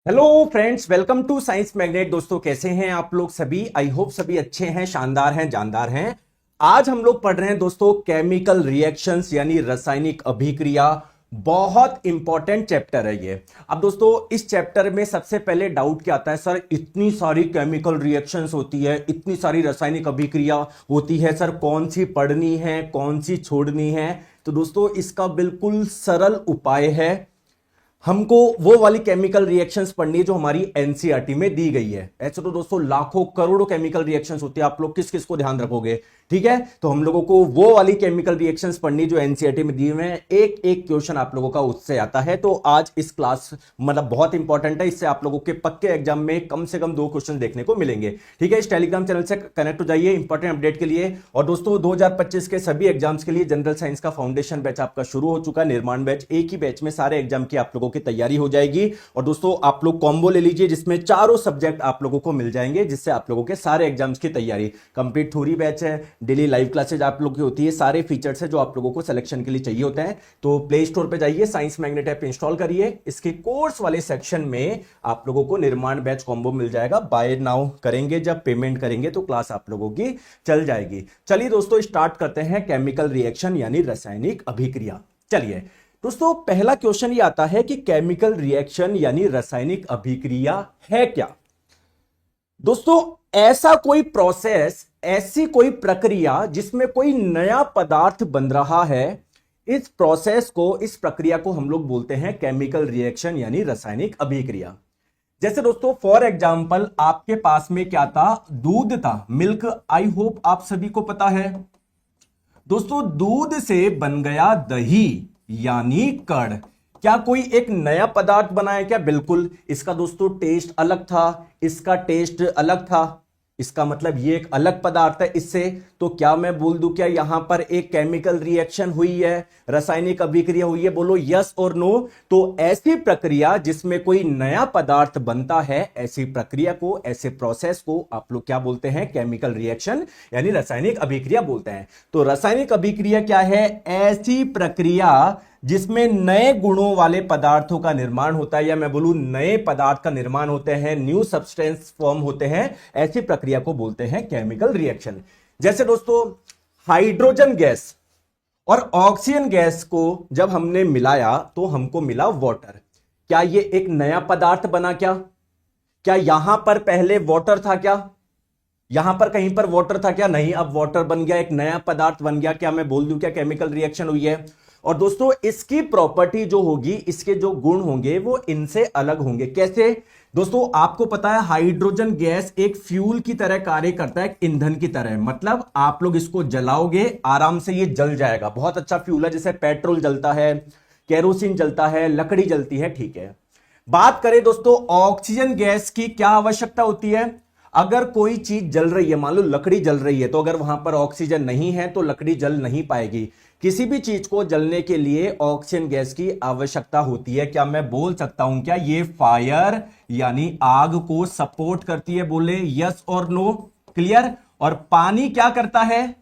Hello friends, welcome to science magnet. दोस्तों, कैसे हैं आप लोग सभी? आई होप सभी अच्छे हैं, शानदार हैं, जानदार हैं। आज हम लोग पढ़ रहे हैं दोस्तों केमिकल रिएक्शंस यानी रासायनिक अभिक्रिया। बहुत इंपॉर्टेंट चैप्टर है ये। अब दोस्तों, इस चैप्टर में सबसे पहले डाउट क्या आता है, सर इतनी सारी केमिकल रिएक्शंस होती है, इतनी सारी रासायनिक अभिक्रिया होती है, सर कौन सी पढ़नी है, कौन सी छोड़नी है? तो दोस्तों, इसका बिल्कुल सरल उपाय है। हमको वो वाली केमिकल रिएक्शंस पढ़नी है जो हमारी एनसीईआरटी में दी गई है। ऐसे तो दोस्तों लाखों करोड़ों केमिकल रिएक्शंस होती है, आप लोग किस किस को ध्यान रखोगे? ठीक है, तो हम लोगों को वो वाली केमिकल रिएक्शंस पढ़नी जो एनसीईआरटी में दी हुए हैं। एक एक क्वेश्चन आप लोगों का उससे आता है। तो आज इस क्लास मतलब बहुत इंपॉर्टेंट है, इससे आप लोगों के पक्के एग्जाम में कम से कम 2 क्वेश्चन देखने को मिलेंगे। ठीक है, इस टेलीग्राम चैनल से कनेक्ट हो जाइए इंपॉर्टेंट अपडेट के लिए। और दोस्तों, 2025 के सभी एग्जाम्स के लिए जनरल साइंस का फाउंडेशन बैच आपका शुरू हो चुका है, निर्माण बैच। एक ही बैच में सारे एग्जाम की आप लोगों की तैयारी हो जाएगी। और दोस्तों, आप लोग कॉम्बो ले लीजिए जिसमें चारों सब्जेक्ट आप लोगों को मिल जाएंगे, जिससे आप लोगों के सारे एग्जाम्स की तैयारी। कंप्लीट थ्योरी बैच है, डेली लाइव क्लासेज आप लोग की होती है, सारे फीचर्स है जो आप लोगों को सिलेक्शन के लिए चाहिए होते हैं। तो प्ले स्टोर पे जाइए, साइंस मैग्नेट ऐप इंस्टॉल करिए। इसके कोर्स वाले सेक्शन में आप लोगों को निर्माण बैच कॉम्बो मिल जाएगा। बाय नाउ करेंगे, जब पेमेंट करेंगे तो क्लास आप लोगों की चल जाएगी। चलिए दोस्तों, स्टार्ट करते हैं केमिकल रिएक्शन यानी रासायनिक अभिक्रिया। चलिए दोस्तों, पहला क्वेश्चन ये आता है कि केमिकल रिएक्शन यानी रासायनिक अभिक्रिया है क्या? दोस्तों, ऐसा कोई प्रोसेस, ऐसी कोई प्रक्रिया जिसमें कोई नया पदार्थ बन रहा है, इस प्रोसेस को, इस प्रक्रिया को हम लोग बोलते हैं केमिकल रिएक्शन यानी रासायनिक अभिक्रिया। जैसे दोस्तों फॉर एग्जांपल, आपके पास में क्या था? दूध था, मिल्क। आई होप आप सभी को पता है। दोस्तों, दूध से बन गया दही यानी कर्ड। क्या कोई एक नया पदार्थ बना है क्या? बिल्कुल। इसका दोस्तों टेस्ट अलग था, इसका टेस्ट अलग था, इसका मतलब ये एक अलग पदार्थ है इससे। तो क्या मैं बोल दूं, क्या यहां पर एक केमिकल रिएक्शन हुई है, रासायनिक अभिक्रिया हुई है? बोलो यस और नो। तो ऐसी प्रक्रिया जिसमें कोई नया पदार्थ बनता है, ऐसी प्रक्रिया को, ऐसे प्रोसेस को आप लोग क्या बोलते हैं? केमिकल रिएक्शन यानी रासायनिक अभिक्रिया बोलते हैं। तो रासायनिक अभिक्रिया क्या है? ऐसी प्रक्रिया जिसमें नए गुणों वाले पदार्थों का निर्माण होता है, या मैं बोलूं नए पदार्थ का निर्माण होते हैं, न्यू सब्सटेंस फॉर्म होते हैं, ऐसी प्रक्रिया को बोलते हैं केमिकल रिएक्शन। जैसे दोस्तों, हाइड्रोजन गैस और ऑक्सीजन गैस को जब हमने मिलाया तो हमको मिला वाटर। क्या ये एक नया पदार्थ बना क्या? क्या यहां पर पहले वाटर था क्या? यहां पर कहीं पर वाटर था क्या? नहीं। अब वाटर बन गया, एक नया पदार्थ बन गया। क्या मैं बोल दूं क्या केमिकल रिएक्शन हुई है? और दोस्तों, इसकी प्रॉपर्टी जो होगी, इसके जो गुण होंगे वो इनसे अलग होंगे। कैसे? दोस्तों, आपको पता है हाइड्रोजन गैस एक फ्यूल की तरह कार्य करता है, एक ईंधन की तरह। मतलब आप लोग इसको जलाओगे, आराम से ये जल जाएगा। बहुत अच्छा फ्यूल है, जैसे पेट्रोल जलता है, केरोसिन जलता है, लकड़ी जलती है। ठीक है, बात करें दोस्तों ऑक्सीजन गैस की, क्या आवश्यकता होती है? अगर कोई चीज जल रही है, मान लो लकड़ी जल रही है, तो अगर वहां पर ऑक्सीजन नहीं है तो लकड़ी जल नहीं पाएगी। किसी भी चीज को जलने के लिए ऑक्सीजन गैस की आवश्यकता होती है। क्या मैं बोल सकता हूं क्या ये फायर यानी आग को सपोर्ट करती है? बोले यस और नो। क्लियर? और पानी क्या करता है?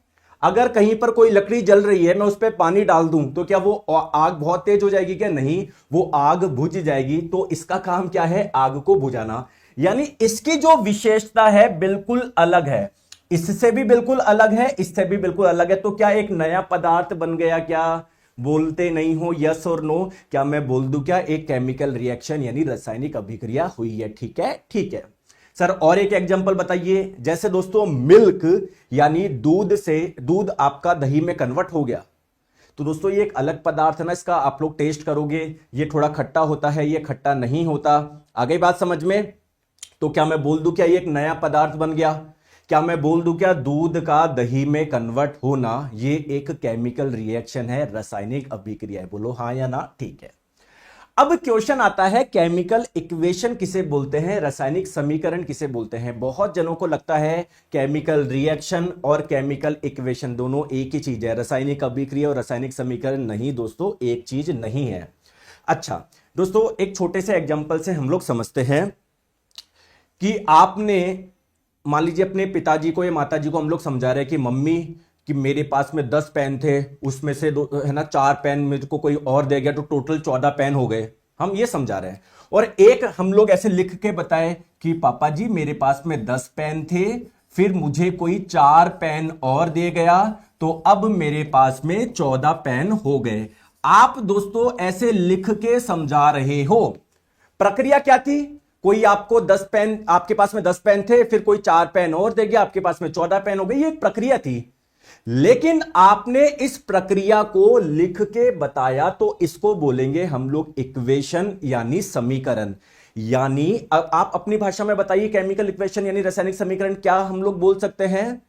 अगर कहीं पर कोई लकड़ी जल रही है, मैं उस पर पानी डाल दूं तो क्या वो आग बहुत तेज हो जाएगी क्या? नहीं, वो आग बुझ जाएगी। तो इसका काम क्या है? आग को बुझाना। यानी इसकी जो विशेषता है बिल्कुल अलग है, इससे भी बिल्कुल अलग है, इससे भी बिल्कुल अलग है। तो क्या एक नया पदार्थ बन गया क्या? बोलते नहीं हो यस और नो। क्या मैं बोल दूं क्या एक केमिकल रिएक्शन यानी रासायनिक अभिक्रिया हुई है? ठीक है, ठीक है सर। और एक एग्जांपल बताइए। जैसे दोस्तों मिल्क यानी दूध से, दूध आपका दही में कन्वर्ट हो गया, तो दोस्तों ये एक अलग पदार्थ है ना, इसका आप लोग टेस्ट करोगे, ये थोड़ा खट्टा होता है, ये खट्टा नहीं होता। आ गई बात समझ में? तो क्या मैं बोल दूं क्या ये एक नया पदार्थ बन गया? क्या मैं बोल दूं क्या दूध का दही में कन्वर्ट होना ये एक केमिकल रिएक्शन है, रासायनिक अभिक्रिया है? बोलो हाँ या ना। ठीक है, अब क्वेश्चन आता है केमिकल इक्वेशन किसे बोलते हैं, रासायनिक समीकरण किसे बोलते हैं? बहुत जनों को लगता है केमिकल रिएक्शन और केमिकल इक्वेशन दोनों एक ही चीज है, रासायनिक अभिक्रिया और रासायनिक समीकरण। नहीं दोस्तों, एक चीज नहीं है। अच्छा दोस्तों, एक छोटे से एग्जांपल से हम लोग समझते हैं कि आपने मान लीजिए अपने पिताजी को या माताजी को हम लोग समझा रहे हैं कि मम्मी, कि मेरे पास में 10 पेन थे, उसमें से दो है ना 4 पेन मुझको कोई और दे गया, तो टोटल 14 पेन हो गए। हम ये समझा रहे हैं। और एक हम लोग ऐसे लिख के बताएं कि पापा जी मेरे पास में 10 पेन थे, फिर मुझे कोई 4 पेन और दे गया, तो अब मेरे पास में 14 पेन हो गए। आप दोस्तों ऐसे लिख के समझा रहे हो। प्रक्रिया क्या थी? कोई आपको 10 पेन, आपके पास में 10 पेन थे, फिर कोई 4 पेन और दे गया, आपके पास में 14 पेन हो गई। ये एक प्रक्रिया थी। लेकिन आपने इस प्रक्रिया को लिख के बताया, तो इसको बोलेंगे हम लोग इक्वेशन यानी समीकरण। यानी अब आप अपनी भाषा में बताइए, केमिकल इक्वेशन यानी रासायनिक समीकरण क्या हम लोग बोल सकते हैं?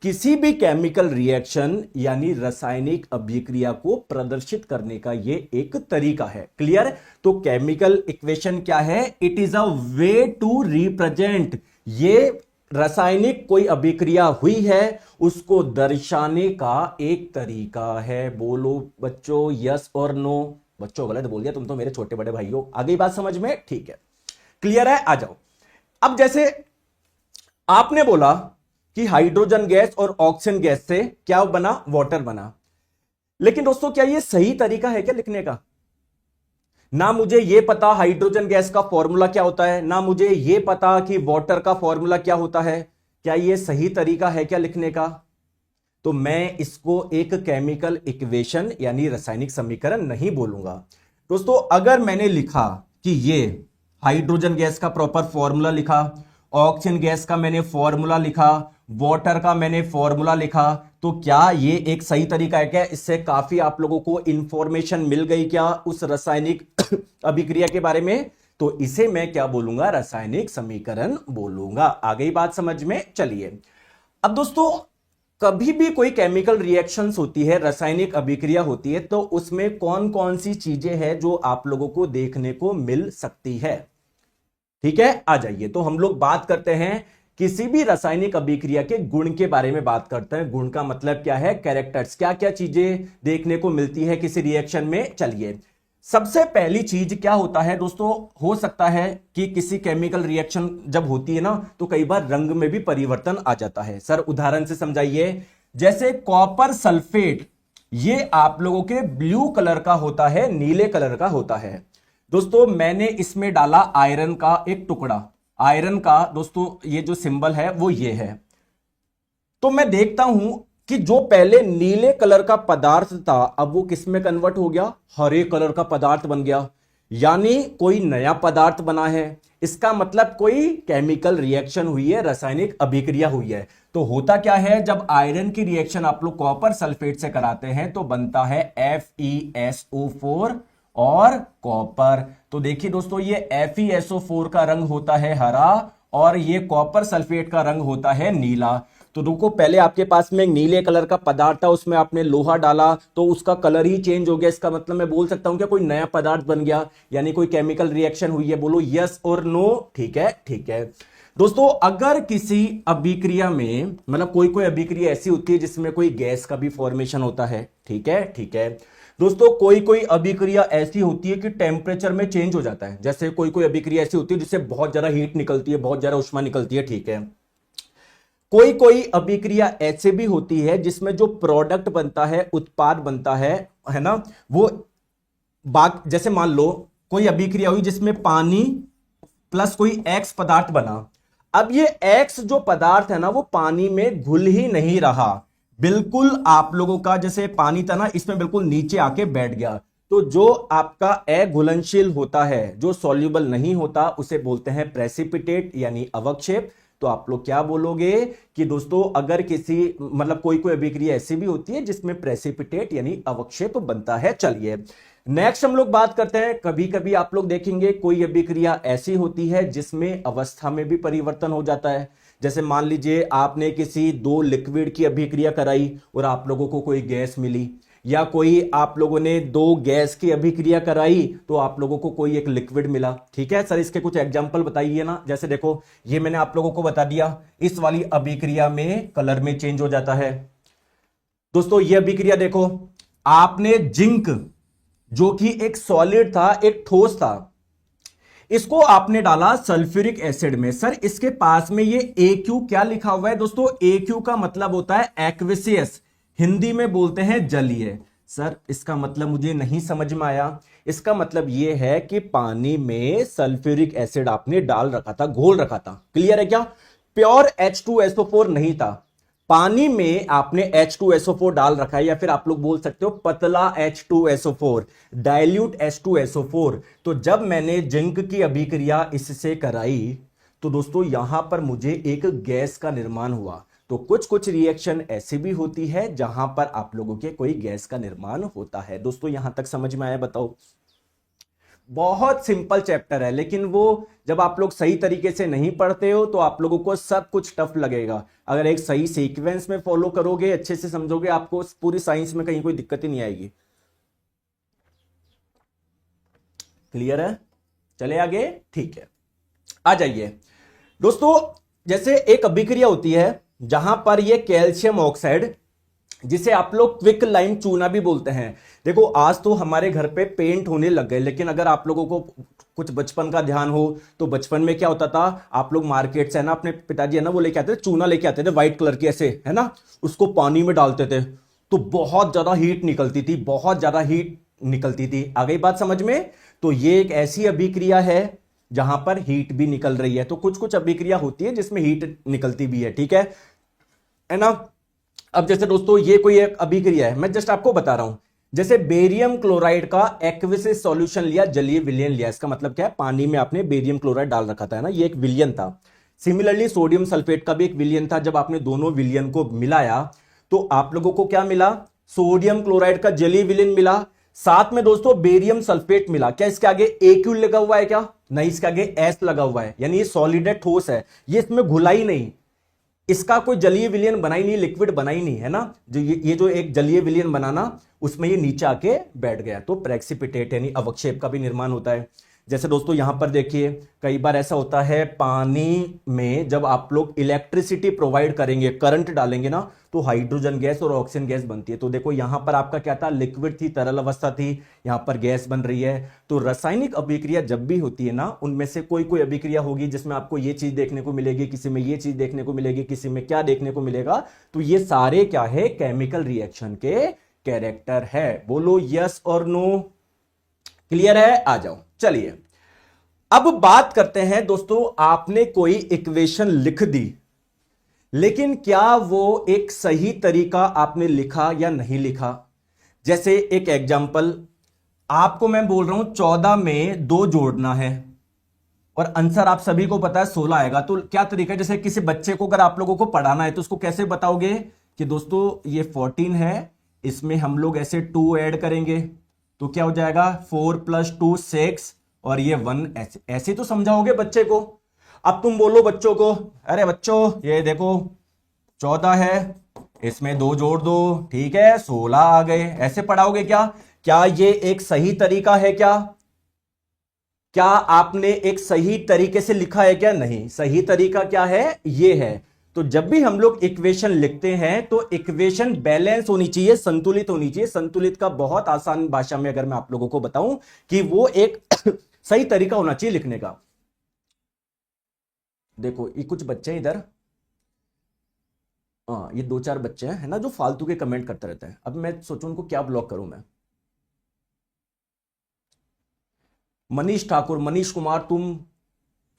किसी भी केमिकल रिएक्शन यानी रासायनिक अभिक्रिया को प्रदर्शित करने का यह एक तरीका है। क्लियर? तो केमिकल इक्वेशन क्या है? It is a way to represent, ये रासायनिक कोई अभिक्रिया हुई है उसको दर्शाने का एक तरीका है। बोलो बच्चों यस और नो। बच्चों गलत बोल दिया, तुम तो मेरे छोटे बड़े भाई हो। आगे बात समझ में? ठीक है, क्लियर है? आ जाओ। अब जैसे आपने बोला कि हाइड्रोजन गैस और ऑक्सीजन गैस से क्या बना? वाटर बना। लेकिन दोस्तों क्या यह सही तरीका है क्या लिखने का? ना मुझे यह पता हाइड्रोजन गैस का फॉर्मूला क्या होता है, ना मुझे यह पता कि वाटर का फॉर्मूला क्या होता है। क्या यह सही तरीका है क्या लिखने का? तो मैं इसको एक केमिकल इक्वेशन यानी रासायनिक समीकरण नहीं बोलूंगा। दोस्तों अगर मैंने लिखा कि ये हाइड्रोजन गैस का प्रॉपर फॉर्मूला लिखा, ऑक्सीजन गैस का मैंने फॉर्मूला लिखा, वाटर का मैंने फॉर्मूला लिखा, तो क्या ये एक सही तरीका है क्या? इससे काफी आप लोगों को इंफॉर्मेशन मिल गई क्या उस रासायनिक अभिक्रिया के बारे में? तो इसे मैं क्या बोलूंगा? रासायनिक समीकरण बोलूंगा। आ गई बात समझ में? चलिए अब दोस्तों कभी भी कोई केमिकल रिएक्शंस होती है, रासायनिक अभिक्रिया होती है, तो उसमें कौन कौन सी चीजें हैं जो आप लोगों को देखने को मिल सकती है? ठीक है, आ जाइए। तो हम लोग बात करते हैं किसी भी रासायनिक अभिक्रिया के गुण के बारे में बात करते हैं। गुण का मतलब क्या है? कैरेक्टर्स। क्या क्या चीजें देखने को मिलती है किसी रिएक्शन में? चलिए सबसे पहली चीज क्या होता है दोस्तों? हो सकता है कि किसी केमिकल रिएक्शन जब होती है ना, तो कई बार रंग में भी परिवर्तन आ जाता है। सर उदाहरण से समझाइए। जैसे कॉपर सल्फेट, ये आप लोगों के ब्लू कलर का होता है, नीले कलर का होता है। दोस्तों मैंने इसमें डाला आयरन का एक टुकड़ा। आयरन का दोस्तों ये जो सिंबल है वो ये है। तो मैं देखता हूं कि जो पहले नीले कलर का पदार्थ था, अब वो किस में कन्वर्ट हो गया? हरे कलर का पदार्थ बन गया। यानी कोई नया पदार्थ बना है। इसका मतलब कोई केमिकल रिएक्शन हुई है, रासायनिक अभिक्रिया हुई है। तो होता क्या है, जब आयरन की रिएक्शन आप लोग कॉपर सल्फेट से कराते हैं तो बनता है FeSO4 और कॉपर। तो देखिए दोस्तों ये FeSO4 का रंग होता है हरा और ये कॉपर सल्फेट का रंग होता है नीला। तो रुको, पहले आपके पास में एक नीले कलर का पदार्थ था, उसमें आपने लोहा डाला तो उसका कलर ही चेंज हो गया। इसका मतलब मैं बोल सकता हूं क्या कोई नया पदार्थ बन गया, यानी कोई केमिकल रिएक्शन हुई है। बोलो यस और नो। ठीक है, ठीक है दोस्तों। अगर किसी अभिक्रिया में मतलब कोई अभिक्रिया ऐसी होती है जिसमें कोई गैस का भी फॉर्मेशन होता है। ठीक है, ठीक है दोस्तों। कोई अभिक्रिया ऐसी होती है कि टेम्परेचर में चेंज हो जाता है। जैसे कोई अभिक्रिया ऐसी होती है जिससे बहुत ज्यादा हीट निकलती है, बहुत ज्यादा ऊष्मा निकलती है। ठीक है, कोई अभिक्रिया ऐसे भी होती है जिसमें जो प्रोडक्ट बनता है, उत्पाद बनता है ना, वो जैसे मान लो कोई अभिक्रिया हुई जिसमें पानी प्लस कोई एक्स पदार्थ बना। अब ये एक्स जो पदार्थ है ना वो पानी में घुल ही नहीं रहा, बिल्कुल आप लोगों का जैसे पानी था ना इसमें बिल्कुल नीचे आके बैठ गया। तो जो आपका अघुलनशील होता है, जो सॉल्युबल नहीं होता, उसे बोलते हैं प्रेसिपिटेट यानी अवक्षेप। तो आप लोग क्या बोलोगे कि दोस्तों अगर किसी मतलब कोई अभिक्रिया ऐसी भी होती है जिसमें प्रेसिपिटेट यानी अवक्षेप बनता है। चलिए नेक्स्ट हम लोग बात करते हैं। कभी कभी आप लोग देखेंगे कोई अभिक्रिया ऐसी होती है जिसमें अवस्था में भी परिवर्तन हो जाता है। जैसे मान लीजिए आपने किसी दो लिक्विड की अभिक्रिया कराई और आप लोगों को कोई गैस मिली, या कोई आप लोगों ने दो गैस की अभिक्रिया कराई तो आप लोगों को कोई एक लिक्विड मिला। ठीक है सर, इसके कुछ एग्जांपल बताइए ना। जैसे देखो ये मैंने आप लोगों को बता दिया, इस वाली अभिक्रिया में कलर में चेंज हो जाता है। दोस्तों ये अभिक्रिया देखो, आपने जिंक जो कि एक सॉलिड था, एक ठोस था, इसको आपने डाला सल्फ्यूरिक एसिड में। सर इसके पास में ये AQ क्या लिखा हुआ है? दोस्तों AQ का मतलब होता है एक्विसियस, हिंदी में बोलते हैं जलीय। सर इसका मतलब मुझे नहीं समझ में आया। इसका मतलब यह है कि पानी में सल्फ्यूरिक एसिड आपने डाल रखा था, घोल रखा था। क्लियर है क्या? प्योर H2SO4 नहीं था, पानी में आपने H2SO4 डाल रखा है, या फिर आप लोग बोल सकते हो पतला H2SO4, डाइल्यूट H2SO4। तो जब मैंने जिंक की अभिक्रिया इससे कराई तो दोस्तों यहां पर मुझे एक गैस का निर्माण हुआ। तो कुछ कुछ रिएक्शन ऐसी भी होती है जहां पर आप लोगों के कोई गैस का निर्माण होता है। दोस्तों यहां तक समझ में आया? बताओ। बहुत सिंपल चैप्टर है, लेकिन वो जब आप लोग सही तरीके से नहीं पढ़ते हो तो आप लोगों को सब कुछ टफ लगेगा। अगर एक सही सीक्वेंस में फॉलो करोगे, अच्छे से समझोगे, आपको पूरी साइंस में कहीं कोई दिक्कत ही नहीं आएगी। क्लियर है? चले आगे। ठीक है, आ जाइए दोस्तों। जैसे एक अभिक्रिया होती है जहां पर ये कैल्शियम ऑक्साइड, जिसे आप लोग क्विक लाइम चूना भी बोलते हैं। देखो आज तो हमारे घर पे पेंट होने लग गए, लेकिन अगर आप लोगों को कुछ बचपन का ध्यान हो तो बचपन में क्या होता था, आप लोग मार्केट से है ना, अपने पिताजी है ना वो लेके आते थे, चूना लेके आते थे व्हाइट कलर की, ऐसे है ना, उसको पानी में डालते थे तो बहुत ज्यादा हीट निकलती थी, बहुत ज्यादा हीट निकलती थी। आ गई बात समझ में? तो ये एक ऐसी अभिक्रिया है जहां पर हीट भी निकल रही है। तो कुछ कुछ अभिक्रिया होती है जिसमें हीट निकलती भी है, ठीक है ना। अब जैसे दोस्तों ये कोई एक अभिक्रिया है, मैं जस्ट आपको बता रहा हूं। जैसे बेरियम क्लोराइड का एक्वियस सॉल्यूशन लिया, जलीय विलयन लिया। इसका मतलब क्या है? पानी में आपने बेरियम क्लोराइड डाल रखा था, है ना, ये एक विलयन था। सिमिलरली सोडियम सल्फेट का भी एक विलयन था। जब आपने दोनों विलयन को मिलाया तो आप लोगों को क्या मिला? सोडियम क्लोराइड का जलीय विलयन मिला। साथ में दोस्तों बेरियम सल्फेट मिला। क्या इसके आगे AQ लगा हुआ है? क्या नहीं, इसके आगे S लगा हुआ है, यानी ये सॉलिड है, ठोस है, ये इसमें घुला ही नहीं, इसका कोई जलीय विलयन बना ही नहीं, लिक्विड बना ही नहीं, है ना। जो ये जो एक जलीय विलयन बनाना, उसमें ये नीचे आके बैठ गया, तो प्रेसिपिटेट यानी अवक्षेप का भी निर्माण होता है। जैसे दोस्तों यहां पर देखिए, कई बार ऐसा होता है पानी में जब आप लोग इलेक्ट्रिसिटी प्रोवाइड करेंगे, करंट डालेंगे ना, तो हाइड्रोजन गैस और ऑक्सीजन गैस बनती है। तो देखो यहां पर आपका क्या था? लिक्विड थी, तरल अवस्था थी, यहां पर गैस बन रही है। तो रासायनिक अभिक्रिया जब भी होती है ना, उनमें से कोई कोई अभिक्रिया होगी जिसमें आपको ये चीज देखने को मिलेगी, किसी में ये चीज देखने को मिलेगी, किसी में क्या देखने को मिलेगा। तो ये सारे क्या है? केमिकल रिएक्शन के कैरेक्टर है। बोलो यस और नो। क्लियर है? आ जाओ। चलिए अब बात करते हैं दोस्तों, आपने कोई इक्वेशन लिख दी, लेकिन क्या वो एक सही तरीका आपने लिखा या नहीं लिखा। जैसे एक एग्जांपल आपको मैं बोल रहा हूं, 14 में 2 जोड़ना है और आंसर आप सभी को पता है 16 आएगा। तो क्या तरीका है? जैसे किसी बच्चे को अगर आप लोगों को पढ़ाना है तो उसको कैसे बताओगे कि दोस्तों ये 14 है, इसमें हम लोग ऐसे 2 ऐड करेंगे तो क्या हो जाएगा? 4 + 2 6, और ये 1, ऐसे ऐसे तो समझाओगे बच्चे को। अब तुम बोलो बच्चों को, अरे बच्चों ये देखो 14 है, इसमें 2 जोड़ दो, ठीक है 16 आ गए। ऐसे पढ़ाओगे क्या? क्या ये एक सही तरीका है? क्या आपने एक सही तरीके से लिखा है? क्या नहीं। सही तरीका क्या है? ये है। तो जब भी हम लोग इक्वेशन लिखते हैं तो इक्वेशन बैलेंस होनी चाहिए, संतुलित होनी चाहिए। संतुलित का बहुत आसान भाषा में अगर मैं आप लोगों को बताऊं कि वो एक सही तरीका होना चाहिए लिखने का। देखो ये कुछ बच्चे इधर, हाँ ये 2-4 बच्चे हैं, है ना, जो फालतू के कमेंट करते रहते हैं। अब मैं सोचूं उनको क्या ब्लॉक करूं मैं। मनीष ठाकुर, मनीष कुमार, तुम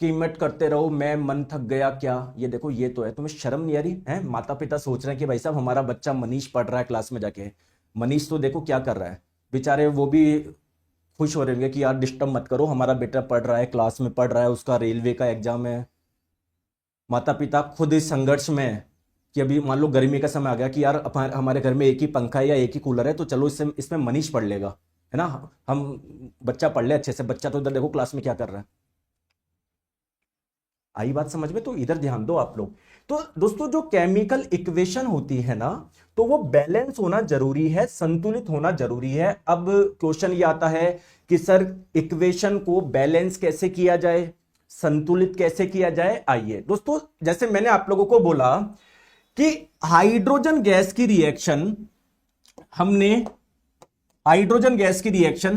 कीमत करते रहो, मैं मन थक गया क्या। ये देखो ये तो है, तुम्हें शर्म नहीं आ रही है? माता पिता सोच रहे हैं कि भाई साहब हमारा बच्चा मनीष पढ़ रहा है क्लास में जाके। मनीष तो देखो क्या कर रहा है बेचारे, वो भी खुश हो रहे होंगे कि यार डिस्टर्ब मत करो, हमारा बेटा पढ़ रहा है, क्लास में पढ़ रहा है, उसका रेलवे का एग्जाम है। माता पिता खुद इस संघर्ष में है कि अभी मान लो गर्मी का समय आ गया कि यार हमारे घर में एक ही पंखा है या एक ही कूलर है, तो चलो इसमें मनीष पढ़ लेगा, है ना, हम बच्चा पढ़ ले अच्छे से। बच्चा तो इधर देखो क्लास में क्या कर रहा है। आई बात समझ में? तो इधर ध्यान दो आप लोग। तो दोस्तों जो केमिकल इक्वेशन होती है ना, तो वो बैलेंस होना जरूरी है, संतुलित होना जरूरी है। अब क्वेश्चन ये आता है कि सर इक्वेशन को बैलेंस कैसे किया जाए, संतुलित कैसे किया जाए। आइए दोस्तों, जैसे मैंने आप लोगों को बोला कि हाइड्रोजन गैस की रिएक्शन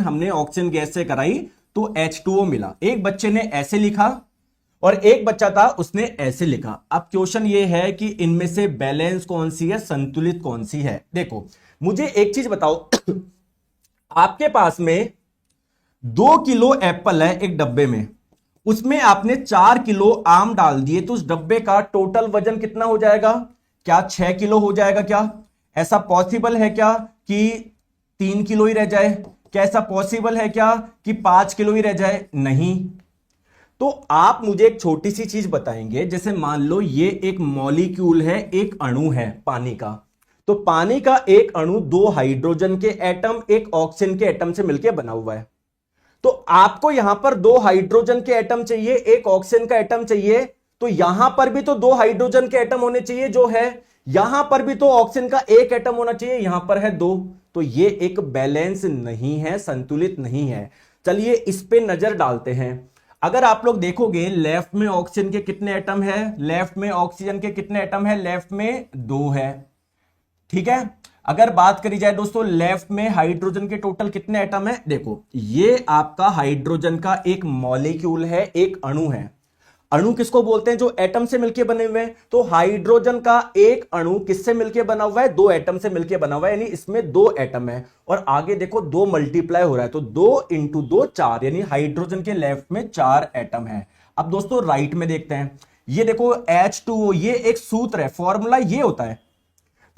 हमने ऑक्सीजन गैस से कराई तो H2O मिला। एक बच्चे ने ऐसे लिखा और एक बच्चा था उसने ऐसे लिखा। अब क्वेश्चन ये है कि इनमें से बैलेंस कौन सी है, संतुलित कौन सी है। देखो मुझे एक चीज बताओ आपके पास में 2 किलो एप्पल है एक डब्बे में, उसमें आपने 4 किलो आम डाल दिए, तो उस डब्बे का टोटल वजन कितना हो जाएगा? क्या 6 किलो हो जाएगा? क्या ऐसा पॉसिबल है क्या कि 3 किलो ही रह जाए? क्या ऐसा पॉसिबल है क्या कि 5 किलो ही रह जाए? नहीं। तो आप मुझे एक छोटी सी चीज बताएंगे, जैसे मान लो ये एक मॉलिक्यूल है, एक अणु है पानी का, तो पानी का एक अणु 2 हाइड्रोजन के एटम एक ऑक्सीजन के एटम से मिलकर बना हुआ है। तो आपको यहां पर 2 हाइड्रोजन के एटम चाहिए, एक ऑक्सीजन का एटम चाहिए, तो यहां पर भी तो 2 हाइड्रोजन के एटम होने चाहिए जो है, यहां पर भी तो ऑक्सीजन का एक एटम होना चाहिए, यहां पर है 2। तो ये एक बैलेंस नहीं है, संतुलित नहीं है। चलिए इस पे नजर डालते हैं। अगर आप लोग देखोगे लेफ्ट में ऑक्सीजन के कितने एटम है, लेफ्ट में ऑक्सीजन के कितने एटम है, लेफ्ट में 2 है, ठीक है। अगर बात करी जाए दोस्तों लेफ्ट में हाइड्रोजन के टोटल कितने एटम है, देखो ये आपका हाइड्रोजन का एक मॉलिक्यूल है, एक अणु है। अणु किसको बोलते हैं? जो एटम से मिलकर बने हुए हैं। तो हाइड्रोजन का एक अणु किससे मिलकर बना हुआ है? 2 एटम से मिलकर बना हुआ है, यानी इसमें 2 एटम है। और आगे देखो 2 मल्टीप्लाई हो रहा है, तो 2 इंटू 2 4, यानी हाइड्रोजन के लेफ्ट में 4 एटम है। अब दोस्तों राइट में देखते हैं, ये देखो H2O, ये एक सूत्र है, फॉर्मूला ये होता है।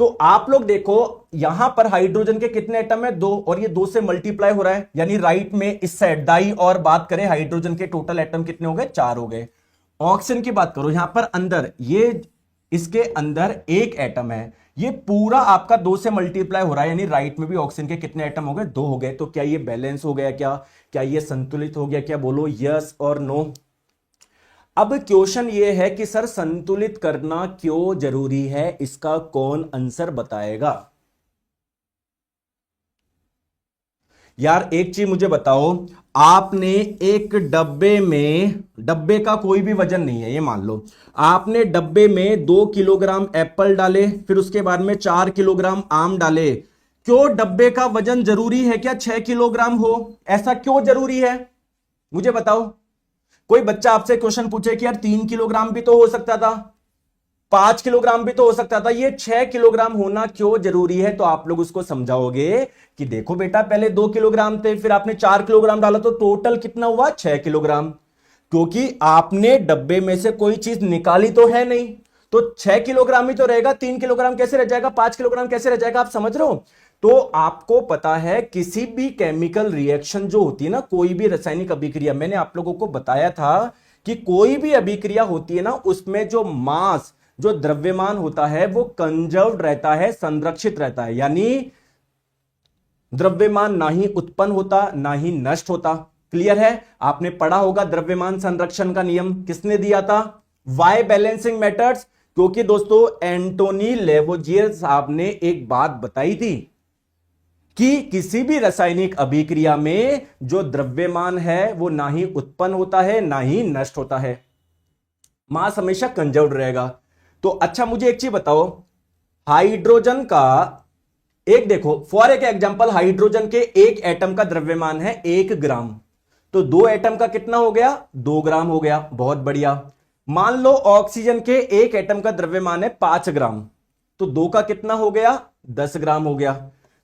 तो आप लोग देखो यहां पर हाइड्रोजन के कितने एटम है? 2, और ये 2 से मल्टीप्लाई हो रहा है, यानी राइट में इस साइड दाई और बात करें हाइड्रोजन के टोटल एटम कितने हो गए? 4 हो गए। ऑक्सीजन की बात करो, यहां पर अंदर ये इसके अंदर एक एटम है, ये पूरा आपका 2 से मल्टीप्लाई हो रहा है, यानी राइट में भी ऑक्सीजन के कितने एटम हो गए? 2 हो गए। तो क्या ये बैलेंस हो गया? क्या ये संतुलित हो गया? क्या बोलो यस और नो। अब क्वेश्चन ये है कि सर संतुलित करना क्यों जरूरी है, इसका कौन आंसर बताएगा? यार एक चीज मुझे बताओ, आपने एक डब्बे का कोई भी वजन नहीं है, ये मान लो आपने डब्बे में 2 किलोग्राम एप्पल डाले, फिर उसके बाद में 4 किलोग्राम आम डाले। क्यों डब्बे का वजन जरूरी है क्या 6 किलोग्राम हो? ऐसा क्यों जरूरी है मुझे बताओ। कोई बच्चा आपसे क्वेश्चन पूछे कि यार 3 किलोग्राम भी तो हो सकता था, 5 किलोग्राम भी तो हो सकता था, ये 6 किलोग्राम होना क्यों जरूरी है? तो आप लोग उसको समझाओगे कि देखो बेटा पहले 2 किलोग्राम थे, फिर आपने 4 किलोग्राम डाला, तो टोटल कितना हुआ? 6 किलोग्राम। क्योंकि आपने डब्बे में से कोई चीज निकाली तो है नहीं, तो 6 किलोग्राम ही तो रहेगा। 3 किलोग्राम कैसे रह जाएगा? 5 किलोग्राम कैसे रह जाएगा? आप समझ रहे हो। तो आपको पता है किसी भी केमिकल रिएक्शन जो होती है ना, कोई भी रासायनिक अभिक्रिया, मैंने आप लोगों को बताया था कि कोई भी अभिक्रिया होती है ना, उसमें जो मास, जो द्रव्यमान होता है वो कंजर्व्ड रहता है, संरक्षित रहता है, यानी द्रव्यमान ना ही उत्पन्न होता ना ही नष्ट होता। क्लियर है? आपने पढ़ा होगा द्रव्यमान संरक्षण का नियम, किसने दिया था? Why balancing methods. क्योंकि दोस्तों एंटोनी लेवोजियर साहब ने एक बात बताई थी कि किसी भी रासायनिक अभिक्रिया में जो द्रव्यमान है वो ना ही उत्पन्न होता है ना ही नष्ट होता है, मास हमेशा कंजर्व्ड रहेगा। तो अच्छा मुझे एक चीज बताओ, हाइड्रोजन का एक देखो फॉर एक एग्जांपल, हाइड्रोजन के एक एटम का द्रव्यमान है 1 ग्राम, तो 2 एटम का कितना हो गया? 2 ग्राम हो गया। बहुत बढ़िया। मान लो ऑक्सीजन के एक एटम का द्रव्यमान है 5 ग्राम, तो 2 का कितना हो गया? 10 ग्राम हो गया।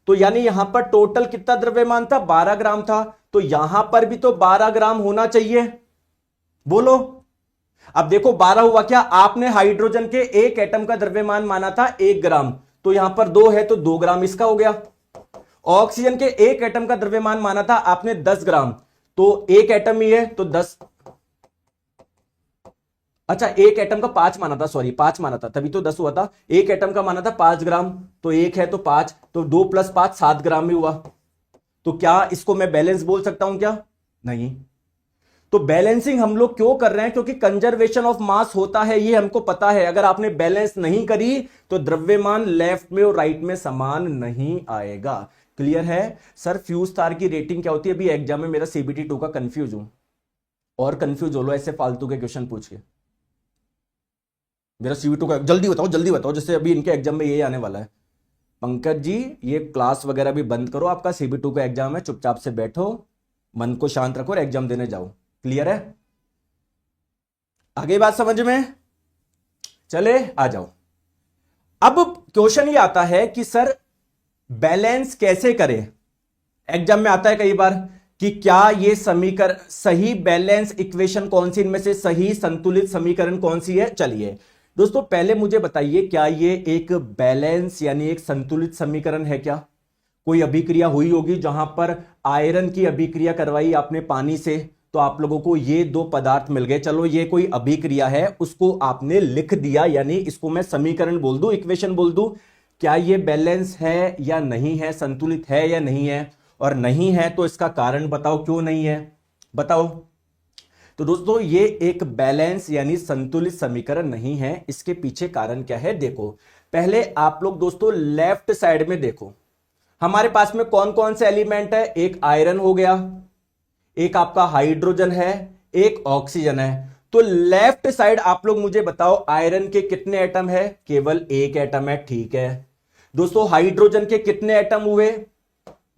तो यानी यहां पर टोटल कितना द्रव्यमान था? 12 ग्राम था। तो यहां पर भी तो 12 ग्राम होना चाहिए, बोलो। अब देखो 12 हुआ क्या? आपने हाइड्रोजन के एक एटम का द्रव्यमान माना था 1 ग्राम, तो यहां पर 2 है तो 2 ग्राम इसका हो गया। ऑक्सीजन के एक एटम का द्रव्यमान माना था आपने 10 ग्राम, तो एक एटम ही है तो 10, अच्छा एक एटम का 5 माना था, सॉरी 5 माना था, तभी तो 10 हुआ था। एक एटम का माना था 5 ग्राम, तो एक है तो 5, तो 2 + 5 7 ग्राम में हुआ। तो क्या इसको मैं बैलेंस बोल सकता हूं क्या? नहीं। तो बैलेंसिंग हम लोग क्यों कर रहे हैं? क्योंकि कंजर्वेशन ऑफ मास होता है, ये हमको पता है। अगर आपने बैलेंस नहीं करी तो द्रव्यमान लेफ्ट में और राइट में समान नहीं आएगा। क्लियर है? सर फ्यूज तार की रेटिंग क्या होती है? अभी एग्जाम में मेरा CBT 2 का कंफ्यूज हूं, और कंफ्यूज हो लो ऐसे फालतू के क्वेश्चन पूछ के। मेरा CBT 2 का जल्दी बताओ, जैसे अभी इनके एग्जाम में ये आने वाला है। पंकज जी ये क्लास वगैरह भी बंद करो, आपका CBT 2 का एग्जाम है, चुपचाप से बैठो, मन को शांत रखो और एग्जाम देने जाओ। क्लियर है? आगे बात समझ में? चले आ जाओ। अब क्वेश्चन ये आता है कि सर बैलेंस कैसे करें? एग्जाम में आता है कई बार कि क्या ये समीकरण सही बैलेंस इक्वेशन कौन सी, इनमें से सही संतुलित समीकरण कौन सी है। चलिए दोस्तों पहले मुझे बताइए, क्या ये एक बैलेंस यानी एक संतुलित समीकरण है क्या? कोई अभिक्रिया हुई होगी जहां पर आयरन की अभिक्रिया करवाई आपने पानी से, तो आप लोगों को ये दो पदार्थ मिल गए। चलो ये कोई अभिक्रिया है, उसको आपने लिख दिया, यानी इसको मैं समीकरण बोल दूं, इक्वेशन बोल दूं। क्या ये बैलेंस है या नहीं है, संतुलित है या नहीं है? और नहीं है तो इसका कारण बताओ, क्यों नहीं है बताओ। तो दोस्तों ये एक बैलेंस यानी संतुलित समीकरण नहीं है। इसके पीछे कारण क्या है देखो। पहले आप लोग दोस्तों लेफ्ट साइड में देखो, हमारे पास में कौन कौन से एलिमेंट है। एक आयरन हो गया, एक आपका हाइड्रोजन है, एक ऑक्सीजन है। तो लेफ्ट साइड आप लोग मुझे बताओ, आयरन के कितने एटम है? केवल एक एटम है, ठीक है। दोस्तों हाइड्रोजन के कितने एटम हुए?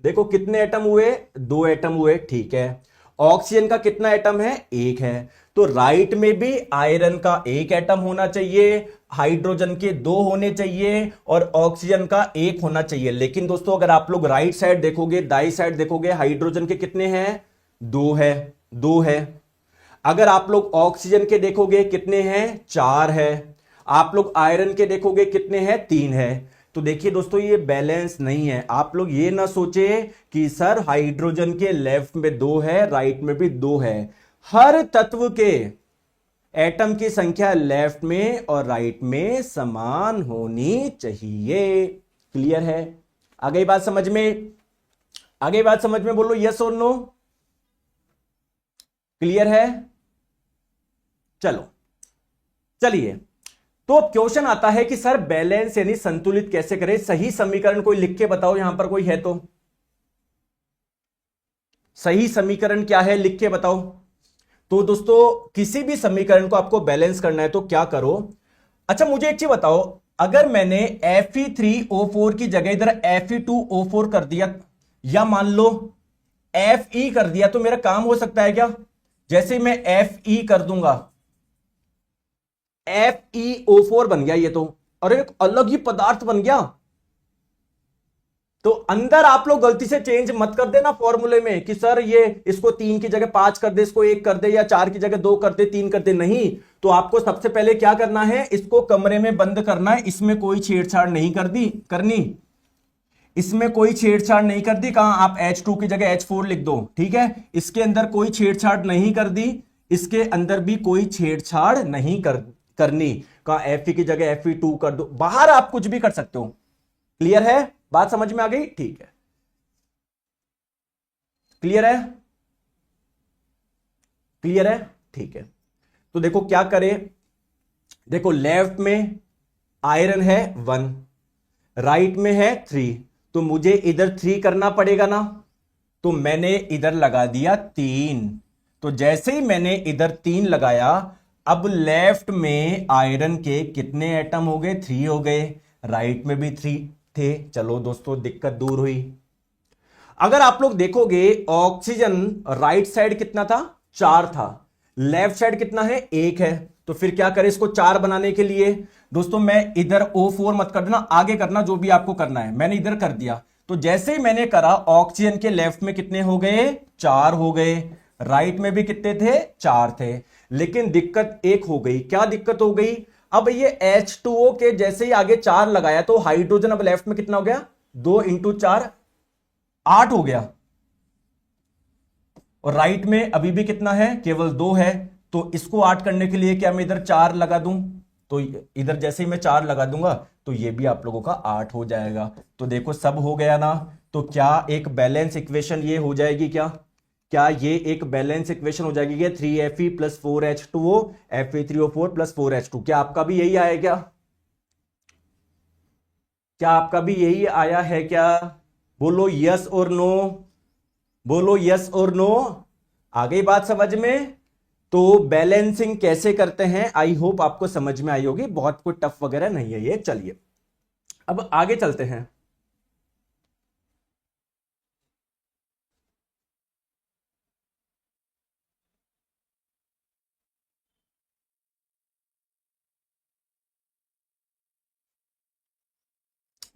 देखो कितने एटम हुए? दो एटम हुए, ठीक है। ऑक्सीजन का कितना एटम है? एक है। तो राइट में भी आयरन का एक एटम होना चाहिए, हाइड्रोजन के दो होने चाहिए और ऑक्सीजन का एक होना चाहिए। लेकिन दोस्तों अगर आप लोग राइट साइड देखोगे, दाई साइड देखोगे, हाइड्रोजन के कितने हैं? दो है, दो है। अगर आप लोग ऑक्सीजन के देखोगे कितने हैं? चार है। आप लोग आयरन के देखोगे कितने हैं? तीन है। तो देखिए दोस्तों ये बैलेंस नहीं है। आप लोग ये ना सोचे कि सर हाइड्रोजन के लेफ्ट में दो है, राइट में भी दो है। हर तत्व के एटम की संख्या लेफ्ट में और राइट में समान होनी चाहिए। क्लियर है? आ गई बात समझ में? आ गई बात समझ में? बोलो यस और नो। क्लियर है? चलो चलिए, तो अब क्वेश्चन आता है कि सर बैलेंस यानी संतुलित कैसे करें। सही समीकरण कोई लिख के बताओ, यहां पर कोई है तो। सही समीकरण क्या है, लिख के बताओ। तो दोस्तों किसी भी समीकरण को आपको बैलेंस करना है तो क्या करो। अच्छा मुझे एक चीज बताओ, अगर मैंने Fe3O4 की जगह इधर Fe2O4 कर दिया, या मान लो Fe कर दिया, तो मेरा काम हो सकता है क्या? जैसे मैं Fe कर दूंगा, FeO4 बन गया ये तो, और एक अलग ही पदार्थ बन गया। तो अंदर आप लोग गलती से चेंज मत कर देना फॉर्मूले में कि सर ये इसको तीन की जगह पांच कर दे, इसको एक कर दे, या चार की जगह दो कर दे, तीन कर दे। नहीं, तो आपको सबसे पहले क्या करना है, इसको कमरे में बंद करना है। इसमें कोई छेड़छाड़ नहीं करनी, इसमें कोई छेड़छाड़ नहीं कर दी। कहां? आप H2 की जगह H4 लिख दो, ठीक है। इसके अंदर कोई छेड़छाड़ नहीं कर दी, इसके अंदर भी कोई छेड़छाड़ नहीं करनी। कहां? Fe की जगह Fe2 कर दो, बाहर आप कुछ भी कर सकते हो। क्लियर है? बात समझ में आ गई? ठीक है, क्लियर है? क्लियर है? ठीक है। तो देखो क्या करें, देखो लेफ्ट में आयरन है 1, राइट में है 3, तो मुझे इधर 3 करना पड़ेगा ना। तो मैंने इधर लगा दिया 3। तो जैसे ही मैंने इधर 3 लगाया, अब लेफ्ट में आयरन के कितने एटम हो गए? 3 हो गए। राइट में भी 3 थे। चलो दोस्तों दिक्कत दूर हुई। अगर आप लोग देखोगे ऑक्सीजन राइट साइड कितना था? 4 था। लेफ्ट साइड कितना है? 1 है। तो फिर क्या करें इसको 4 बनाने के लिए? दोस्तों मैं इधर O4 मत कर देना, आगे करना जो भी आपको करना है। मैंने इधर कर दिया, तो जैसे ही मैंने करा ऑक्सीजन के लेफ्ट में कितने हो गए? 4 हो गए। राइट में भी कितने थे? 4 थे। लेकिन दिक्कत एक हो गई। क्या दिक्कत हो गई? अब ये H2O के जैसे ही आगे 4 लगाया, तो हाइड्रोजन अब लेफ्ट में कितना हो गया? 2 इंटू 4 8 हो गया। और राइट में अभी भी कितना है? केवल 2 है। तो इसको 8 करने के लिए क्या मैं इधर 4 लगा दूं? तो इधर जैसे ही मैं 4 लगा दूंगा, तो ये भी आप लोगों का 8 हो जाएगा। तो देखो सब हो गया ना। तो क्या एक बैलेंस इक्वेशन ये हो जाएगी क्या? क्या ये एक बैलेंस इक्वेशन हो जाएगी क्या? 3Fe plus 4H2O, Fe3O4 plus 4H2। क्या आपका भी यही आया क्या? क्या आपका भी यही आया है क्या? बोलो यस और नो। बोलो यस और नो। आ गई बात समझ में? तो बैलेंसिंग कैसे करते हैं, आई होप आपको समझ में आई होगी। बहुत कोई टफ वगैरह नहीं है ये। चलिए अब आगे चलते हैं।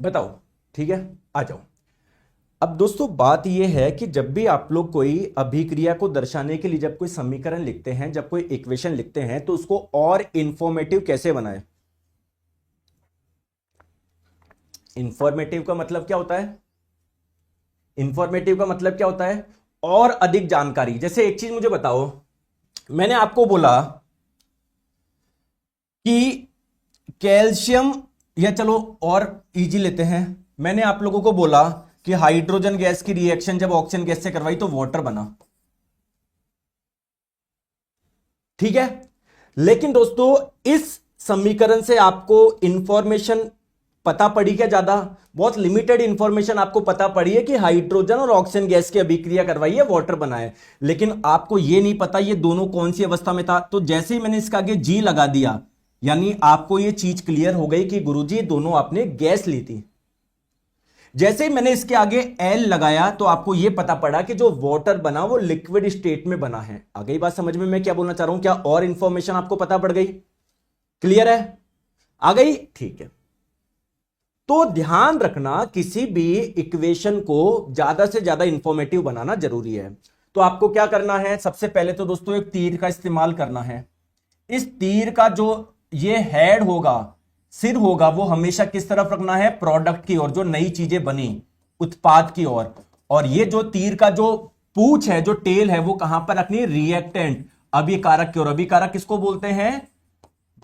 बताओ, ठीक है, आ जाओ। अब दोस्तों बात यह है कि जब भी आप लोग कोई अभिक्रिया को दर्शाने के लिए जब कोई समीकरण लिखते हैं, जब कोई इक्वेशन लिखते हैं, तो उसको और इंफॉर्मेटिव कैसे बनाएं। इंफॉर्मेटिव का मतलब क्या होता है? इंफॉर्मेटिव का मतलब क्या होता है? और अधिक जानकारी। जैसे एक चीज मुझे बताओ, मैंने आपको बोला कि कैल्शियम, या चलो और इजी लेते हैं, मैंने आप लोगों को बोला कि हाइड्रोजन गैस की रिएक्शन जब ऑक्सीजन गैस से करवाई तो वाटर बना, ठीक है। लेकिन दोस्तों इस समीकरण से आपको इंफॉर्मेशन पता पड़ी क्या? ज्यादा, बहुत लिमिटेड इंफॉर्मेशन आपको पता पड़ी है कि हाइड्रोजन और ऑक्सीजन गैस की अभिक्रिया करवाई है, वाटर बना है, लेकिन आपको यह नहीं पता ये दोनों कौन सी अवस्था में था। तो जैसे ही मैंने इसका आगे जी लगा दिया, यानी आपको यह चीज क्लियर हो गई कि गुरुजी दोनों आपने गैस ली थी। जैसे ही मैंने इसके आगे एल लगाया तो आपको यह पता पड़ा कि जो वाटर बना वो लिक्विड स्टेट में बना है। आ गई बात समझ में मैं क्या बोलना चाह रहा हूं? क्या और इंफॉर्मेशन आपको पता पड़ गई? क्लियर है? आ गई? ठीक है। तो ध्यान रखना, किसी भी इक्वेशन को ज्यादा से ज्यादा इंफॉर्मेटिव बनाना जरूरी है। तो आपको क्या करना है? सबसे पहले तो दोस्तों एक तीर का इस्तेमाल करना है। इस तीर का जो ये हेड होगा, सिर होगा, वो हमेशा किस तरफ रखना है? प्रोडक्ट की ओर, जो नई चीजें बनी, उत्पाद की ओर। और ये जो तीर का जो पूंछ है, जो टेल है, वो कहां पर रखनी है? रिएक्टेंट, अभिकारक की ओर। अभिकारक किसको बोलते हैं?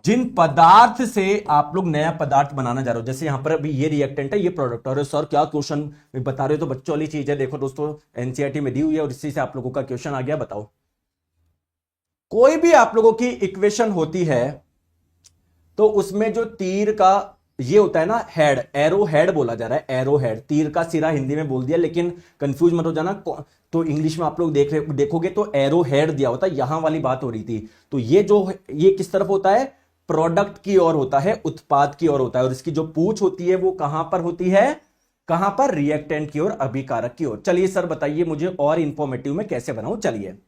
जिन पदार्थ से आप लोग नया पदार्थ बनाना जा रहे हो। जैसे यहां पर अभी ये रिएक्टेंट है, ये प्रोडक्ट। और सर क्या क्वेश्चन बता रहे हो? तो बच्चों वाली चीज है। देखो दोस्तों एनसीईआरटी में दी हुई है और इसी से आप लोगों का क्वेश्चन आ गया। बताओ, कोई भी आप लोगों की इक्वेशन होती है तो उसमें जो तीर का ये होता है ना, हेड, एरो हेड बोला जा रहा है, एरो हेड। तीर का सिरा हिंदी में बोल दिया, लेकिन कंफ्यूज मत हो जाना। तो इंग्लिश में आप लोग देखोगे तो एरो हेड दिया होता है, यहां वाली बात हो रही थी। तो ये किस तरफ होता है? प्रोडक्ट की ओर होता है, उत्पाद की ओर होता है। और इसकी जो पूंछ होती है वो कहां पर होती है? कहां पर? रिएक्टेंट की ओर, अभिकारक की ओर। चलिए सर बताइए मुझे और इंफॉर्मेटिव में कैसे बनाऊं। चलिए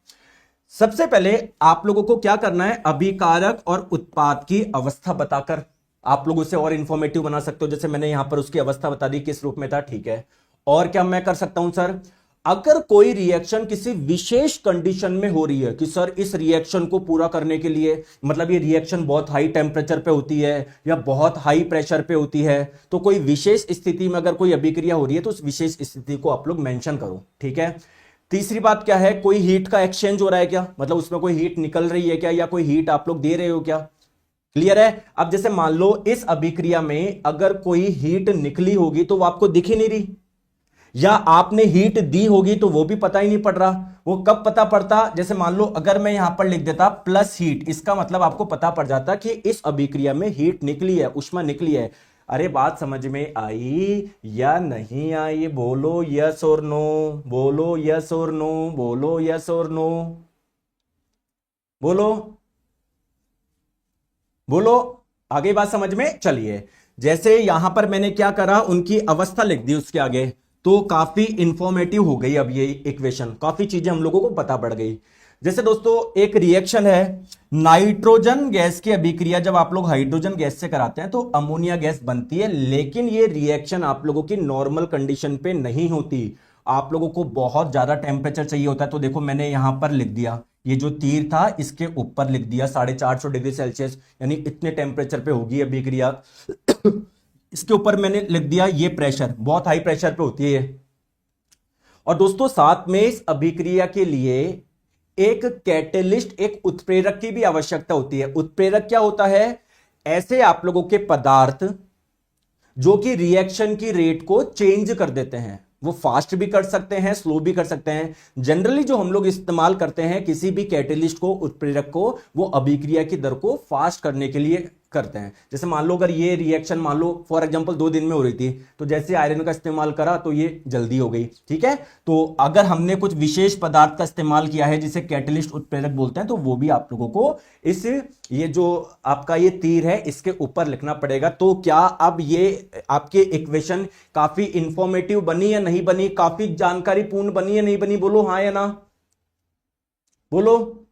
सबसे पहले आप लोगों को क्या करना है? अभिकारक और उत्पाद की अवस्था बताकर आप लोग उसे और इंफॉर्मेटिव बना सकते हो। जैसे मैंने यहां पर उसकी अवस्था बता दी किस रूप में था, ठीक है। और क्या मैं कर सकता हूं सर? अगर कोई रिएक्शन किसी विशेष कंडीशन में हो रही है कि सर इस रिएक्शन को पूरा करने के लिए, मतलब ये रिएक्शन बहुत हाई टेम्परेचर पे होती है या बहुत हाई प्रेशर पे होती है, तो कोई विशेष स्थिति में अगर कोई अभिक्रिया हो रही है तो उस विशेष स्थिति को आप लोग मेंशन करो, ठीक है। तीसरी बात क्या है? कोई हीट का एक्सचेंज हो रहा है क्या? मतलब उसमें कोई हीट निकल रही है क्या, या कोई हीट आप लोग दे रहे हो क्या? क्लियर है? अब जैसे मान लो इस अभिक्रिया में अगर कोई हीट निकली होगी तो वो आपको दिख ही नहीं रही, या आपने हीट दी होगी तो वो भी पता ही नहीं पड़ रहा। वो कब पता पड़ता? जैसे मान लो अगर मैं यहां पर लिख देता प्लस हीट, इसका मतलब आपको पता पड़ जाता कि इस अभिक्रिया में हीट निकली है, ऊष्मा निकली है। अरे बात समझ में आई या नहीं आई? बोलो यस और नो, बोलो यस और नो, बोलो यस और नो, बोलो बोलो। आगे बात समझ में? चलिए जैसे यहां पर मैंने क्या करा, उनकी अवस्था लिख दी उसके आगे, तो काफी इंफॉर्मेटिव हो गई। अब ये इक्वेशन, काफी चीजें हम लोगों को पता पड़ गई। जैसे दोस्तों एक रिएक्शन है नाइट्रोजन गैस की अभिक्रिया, जब आप लोग हाइड्रोजन गैस से कराते हैं तो अमोनिया गैस बनती है, लेकिन ये रिएक्शन आप लोगों की नॉर्मल कंडीशन पे नहीं होती। आप लोगों को बहुत ज्यादा टेम्परेचर चाहिए होता है। तो देखो मैंने यहां पर लिख दिया, ये जो तीर था इसके ऊपर लिख दिया 450 डिग्री सेल्सियस, यानी इतने टेम्परेचर पे होगी अभिक्रिया। इसके ऊपर मैंने लिख दिया ये प्रेशर, बहुत हाई प्रेशर पे होती है। और दोस्तों साथ में इस अभिक्रिया के लिए एक कैटेलिस्ट, एक उत्प्रेरक की भी आवश्यकता होती है। उत्प्रेरक क्या होता है? ऐसे आप लोगों के पदार्थ जो कि रिएक्शन की रेट को चेंज कर देते हैं। वो फास्ट भी कर सकते हैं, स्लो भी कर सकते हैं। जनरली जो हम लोग इस्तेमाल करते हैं किसी भी कैटेलिस्ट को, उत्प्रेरक को, वो अभिक्रिया की दर को फास्ट करने के लिए करते हैं। जैसे मान लो अगर ये रिएक्शन मान लो फॉर एग्जांपल 2 दिन में हो रही थी, तो जैसे आयरन का इस्तेमाल करा तो ये जल्दी हो गई, ठीक है। तो अगर हमने कुछ विशेष पदार्थ का इस्तेमाल किया है जिसे कैटेलिस्ट, उत्प्रेरक बोलते हैं, तो वो भी आप लोगों को इस ये जो आपका ये तीर है इसके ऊपर लिखना पड़ेगा। तो क्या अब ये आपके इक्वेशन काफी इंफॉर्मेटिव बनी या नहीं बनी? काफी जानकारीपूर्ण बनी या नहीं बनी? बोलो हाँ या ना, बोलो।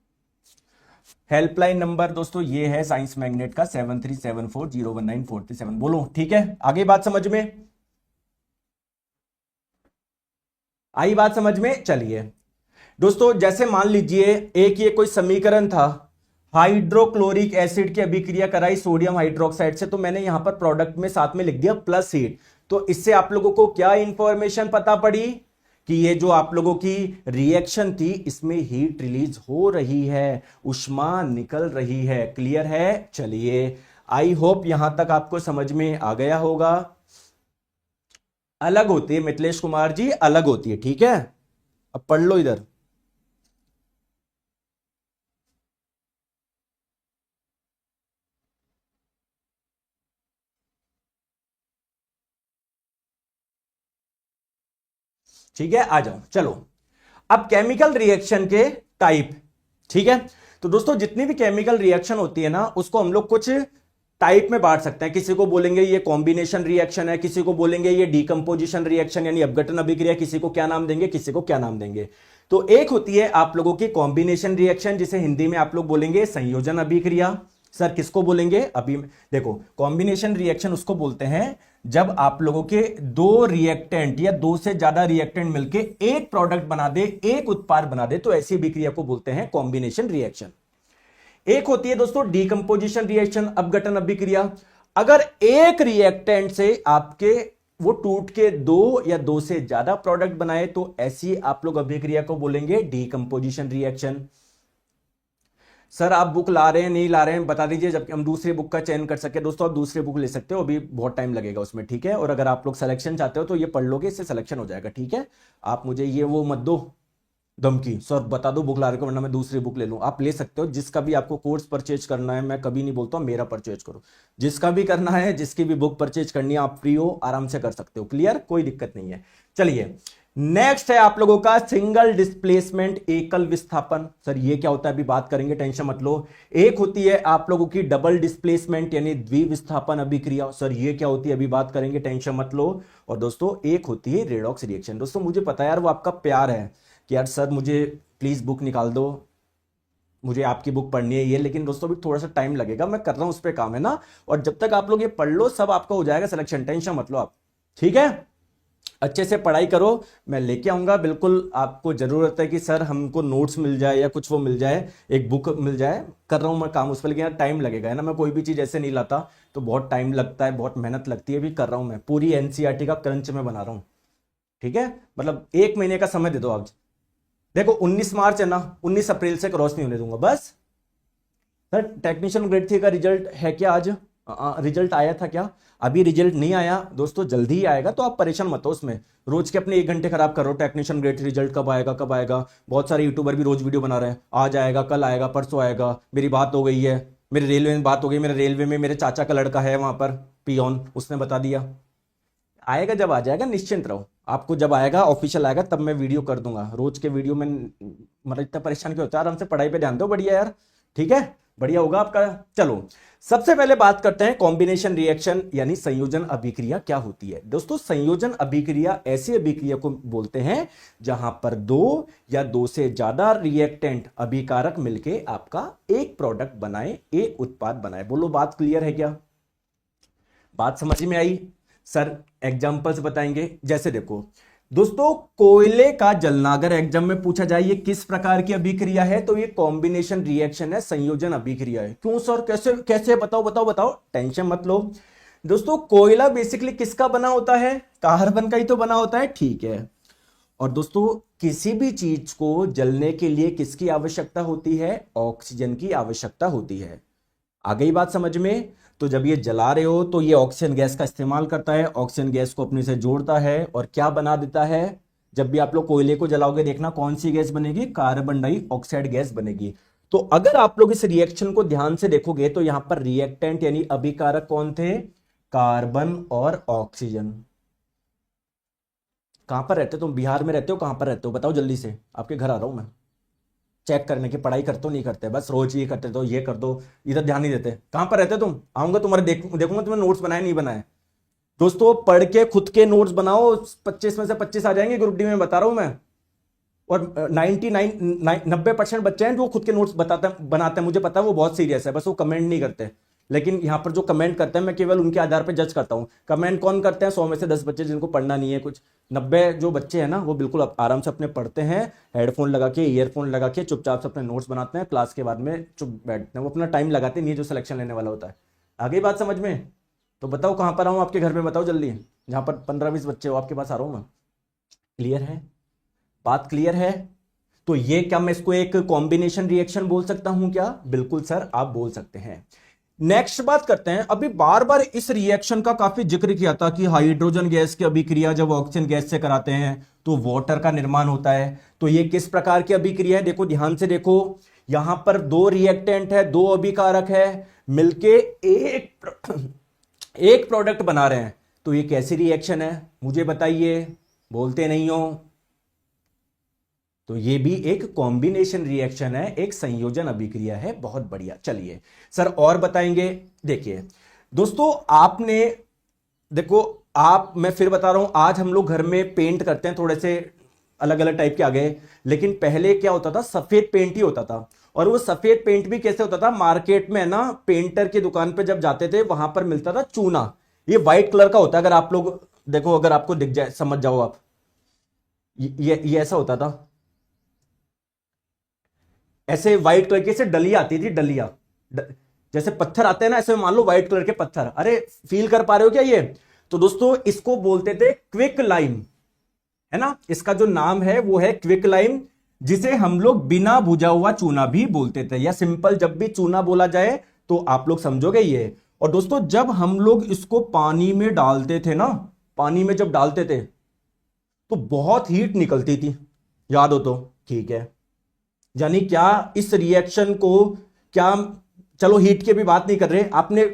हेल्पलाइन नंबर दोस्तों ये है साइंस मैग्नेट का 7374019437। बोलो ठीक है, आगे बात समझ में? आई बात समझ में? चलिए दोस्तों, जैसे मान लीजिए एक ये कोई समीकरण था, हाइड्रोक्लोरिक एसिड की अभिक्रिया कराई सोडियम हाइड्रोक्साइड से, तो मैंने यहां पर प्रोडक्ट में साथ में लिख दिया प्लस हीट। तो इससे आप लोगों को क्या इंफॉर्मेशन पता पड़ी कि ये जो आप लोगों की रिएक्शन थी इसमें हीट रिलीज हो रही है, उष्मा निकल रही है। क्लियर है? चलिए, आई होप यहां तक आपको समझ में आ गया होगा। अलग होती है मिथिलेश कुमार जी, अलग होती है, ठीक है। अब पढ़ लो इधर। ठीक है, आ जाओ। चलो, अब केमिकल रिएक्शन के टाइप। ठीक है, तो दोस्तों जितनी भी केमिकल रिएक्शन होती है ना, उसको हम लोग कुछ टाइप में बांट सकते हैं। किसी को बोलेंगे ये कॉम्बिनेशन रिएक्शन है, किसी को बोलेंगे ये डीकंपोजिशन रिएक्शन यानी अपघटन अभिक्रिया, किसी को क्या नाम देंगे, किसी को क्या नाम देंगे। तो एक होती है आप लोगों की कॉम्बिनेशन रिएक्शन, जिसे हिंदी में आप लोग बोलेंगे संयोजन अभिक्रिया। सर किसको बोलेंगे? अभी देखो, कॉम्बिनेशन रिएक्शन उसको बोलते हैं जब आप लोगों के दो रिएक्टेंट या दो से ज्यादा रिएक्टेंट मिलके एक प्रोडक्ट बना दे, एक उत्पाद बना दे, तो ऐसी अभिक्रिया को बोलते हैं कॉम्बिनेशन रिएक्शन। एक होती है दोस्तों डीकंपोजिशन रिएक्शन, अपघटन अभिक्रिया। अगर एक रिएक्टेंट से आपके वो टूट के दो या दो से ज्यादा प्रोडक्ट बनाए, तो ऐसी आप लोग अभिक्रिया को बोलेंगे डीकंपोजिशन रिएक्शन। सर आप बुक ला रहे हैं नहीं ला रहे हैं बता दीजिए, जबकि हम दूसरे बुक का चयन कर सके। दोस्तों आप दूसरे बुक ले सकते हो, अभी बहुत टाइम लगेगा उसमें, ठीक है। और अगर आप लोग सिलेक्शन चाहते हो तो ये पढ़ लोगे, इससे सिलेक्शन हो जाएगा, ठीक है। आप मुझे ये वो मत दो धमकी, सर बता दो बुक ला रहे हो वरना मैं दूसरी बुक ले लूं। आप ले सकते हो, जिसका भी आपको कोर्स परचेज करना है, मैं कभी नहीं बोलता हूं मेरा परचेज करो, जिसका भी करना है, जिसकी भी बुक परचेज करनी है, आप फ्री हो, आराम से कर सकते हो। क्लियर? कोई दिक्कत नहीं है। चलिए, नेक्स्ट है आप लोगों का सिंगल डिस्प्लेसमेंट, एकल विस्थापन। सर ये क्या होता है? अभी बात करेंगे, टेंशन मत लो। एक होती है आप लोगों की डबल डिस्प्लेसमेंट यानी द्विविस्थापन अभिक्रिया। सर ये क्या होती है? अभी बात करेंगे, टेंशन मत लो। और दोस्तों एक होती है रेडॉक्स रिएक्शन। दोस्तों मुझे पता है यार, वो आपका प्यार है कि यार सर मुझे प्लीज बुक निकाल दो, मुझे आपकी बुक पढ़नी है ये, लेकिन दोस्तों भी थोड़ा सा टाइम लगेगा, मैं कर रहा हूं उस पर काम, है ना। और जब तक आप लोग ये पढ़ लो, सब आपका हो जाएगा सिलेक्शन, टेंशन मत लो आप, ठीक है। अच्छे से पढ़ाई करो, मैं लेके आऊंगा बिल्कुल। आपको जरूरत है कि सर हमको नोट्स मिल जाए या कुछ वो मिल जाए, एक बुक मिल जाए, कर रहा हूं मैं काम उस पर, लेकिन यार टाइम लगेगा, है ना। मैं कोई भी चीज ऐसे नहीं लाता तो बहुत टाइम लगता है, बहुत मेहनत लगती है। भी कर रहा हूं मैं, पूरी एनसीईआरटी का क्रंच में बना रहा हूं, ठीक है। मतलब 1 महीने का समय दे दो आप। देखो 19 मार्च है ना, 19 अप्रैल से क्रॉस नहीं होने दूंगा बस। सर टेक्नीशियन ग्रेड 3 का रिजल्ट है क्या आज? रिजल्ट आया था क्या? अभी रिजल्ट नहीं आया दोस्तों, जल्दी ही आएगा, तो आप परेशान मत हो उसमें। रोज के अपने 1 घंटे खराब करो, टेक्नीशियन ग्रेड रिजल्ट कब आएगा कब आएगा। बहुत सारे यूट्यूबर भी रोज वीडियो बना रहे हैं, आज आएगा, कल आएगा, परसों आएगा। मेरी बात हो गई है, मेरे रेलवे में बात हो गई, मेरे रेलवे में मेरे चाचा का लड़का है वहां पर पियोन, उसने बता दिया। आएगा जब आ जाएगा, निश्चिंत रहो। आपको जब आएगा ऑफिशियल आएगा तब मैं वीडियो कर दूंगा। रोज के वीडियो में मतलब इतना परेशान क्यों होता है? आराम से पढ़ाई पे ध्यान दो, बढ़िया यार, ठीक है, बढ़िया होगा आपका। चलो सबसे पहले बात करते हैं कॉम्बिनेशन रिएक्शन यानी संयोजन अभिक्रिया क्या होती है। दोस्तों संयोजन अभिक्रिया ऐसी अभिक्रिया को बोलते हैं जहां पर दो या दो से ज्यादा रिएक्टेंट अभिकारक मिलके आपका एक प्रोडक्ट बनाए, एक उत्पाद बनाए। बोलो बात क्लियर है क्या? बात समझ में आई? सर एग्जांपल्स बताएंगे। जैसे देखो दोस्तों, कोयले का जलना अगर एग्जाम में पूछा जाए ये किस प्रकार की अभिक्रिया है, तो ये कॉम्बिनेशन रिएक्शन है, संयोजन अभिक्रिया है। क्यों सर, कैसे कैसे? बताओ बताओ बताओ, टेंशन मत लो। दोस्तों कोयला बेसिकली किसका बना होता है? कार्बन का ही तो बना होता है, ठीक है। और दोस्तों किसी भी चीज को जलने के लिए किसकी आवश्यकता होती है? ऑक्सीजन की आवश्यकता होती है। आ गई बात समझ में? तो जब ये जला रहे हो तो ये ऑक्सीजन गैस का इस्तेमाल करता है, ऑक्सीजन गैस को अपने से जोड़ता है और क्या बना देता है? जब भी आप लोग कोयले को जलाओगे देखना कौन सी गैस बनेगी? कार्बन डाइऑक्साइड गैस बनेगी। तो अगर आप लोग इस रिएक्शन को ध्यान से देखोगे तो यहां पर रिएक्टेंट यानी अभिकारक कौन थे? कार्बन और ऑक्सीजन। कहां पर रहते हो तुम? बिहार में रहते हो? कहां पर रहते हो बताओ जल्दी से, आपके घर आ रहा हूं मैं चेक करने की। पढ़ाई करते हो नहीं करते? बस रोज ये करते तो ये कर दो, इधर ध्यान नहीं देते। कहां पर रहते हो तुम? आऊंगा तुम्हारे देखूंगा तुम्हें नोट्स बनाए नहीं बनाए। दोस्तों पढ़ के खुद के नोट्स बनाओ, 25 में से 25 आ जाएंगे ग्रुप डी में, बता रहा हूं मैं। और 90% बच्चे हैं जो खुद के नोट्स बनाते हैं, मुझे पता है वो बहुत सीरियस है, बस वो कमेंट नहीं करते। लेकिन यहां पर जो कमेंट करते हैं मैं केवल उनके आधार पर जज करता हूं। कमेंट कौन करते हैं? 100 में से 10 बच्चे जिनको पढ़ना नहीं है कुछ। 90 जो बच्चे हैं ना वो बिल्कुल आराम से अपने पढ़ते हैं, हेडफोन लगा के, ईयरफोन लगा के चुपचाप से अपने नोट्स बनाते हैं, क्लास के बाद में चुप बैठते हैं, वो अपना टाइम लगाते नहीं है जो सिलेक्शन लेने वाला होता है। आगे बात समझ में? तो बताओ कहां पर आऊं आपके घर में, बताओ जल्दी। जहां पर 15-20 बच्चे हो आपके पास आ रहा हूं मैं। क्लियर है? बात क्लियर है? तो ये क्या मैं इसको एक कॉम्बिनेशन रिएक्शन बोल सकता हूं क्या? बिल्कुल सर आप बोल सकते हैं। नेक्स्ट बात करते हैं। अभी बार बार इस रिएक्शन का काफी जिक्र किया था कि हाइड्रोजन गैस की अभिक्रिया जब ऑक्सीजन गैस से कराते हैं तो वाटर का निर्माण होता है। तो ये किस प्रकार की अभिक्रिया है? देखो ध्यान से देखो, यहां पर दो रिएक्टेंट है, दो अभिकारक है, मिलके एक प्रोडक्ट बना रहे हैं। तो ये कैसी रिएक्शन है मुझे बताइए, बोलते नहीं हो। तो ये भी एक कॉम्बिनेशन रिएक्शन है, एक संयोजन अभिक्रिया है। बहुत बढ़िया। चलिए सर और बताएंगे। देखिए दोस्तों, आपने देखो, मैं फिर बता रहा हूं, आज हम लोग घर में पेंट करते हैं, थोड़े से अलग अलग टाइप के आ गए, लेकिन पहले क्या होता था? सफेद पेंट ही होता था। और वो सफेद पेंट भी कैसे होता था? मार्केट में ना पेंटर की दुकान पे जब जाते थे वहां पर मिलता था चूना। ये व्हाइट कलर का होता है, अगर आप लोग देखो, अगर आपको दिख जाए, समझ जाओ आप, ये ऐसा होता था, ऐसे व्हाइट कलर की ऐसे डलिया आती थी, डलिया जैसे पत्थर आते हैं ना, ऐसे मान लो व्हाइट कलर के पत्थर। अरे फील कर पा रहे हो क्या ये? तो दोस्तों इसको बोलते थे क्विक लाइम, है ना। इसका जो नाम है वो है क्विक लाइम, जिसे हम लोग बिना भुजा हुआ चूना भी बोलते थे, या सिंपल जब भी चूना बोला जाए तो आप लोग समझोगे ये। और दोस्तों जब हम लोग इसको पानी में डालते थे ना, पानी में जब डालते थे तो बहुत हीट निकलती थी, याद हो तो? ठीक है, यानी क्या इस रिएक्शन को, क्या, चलो हीट की भी बात नहीं कर रहे, आपने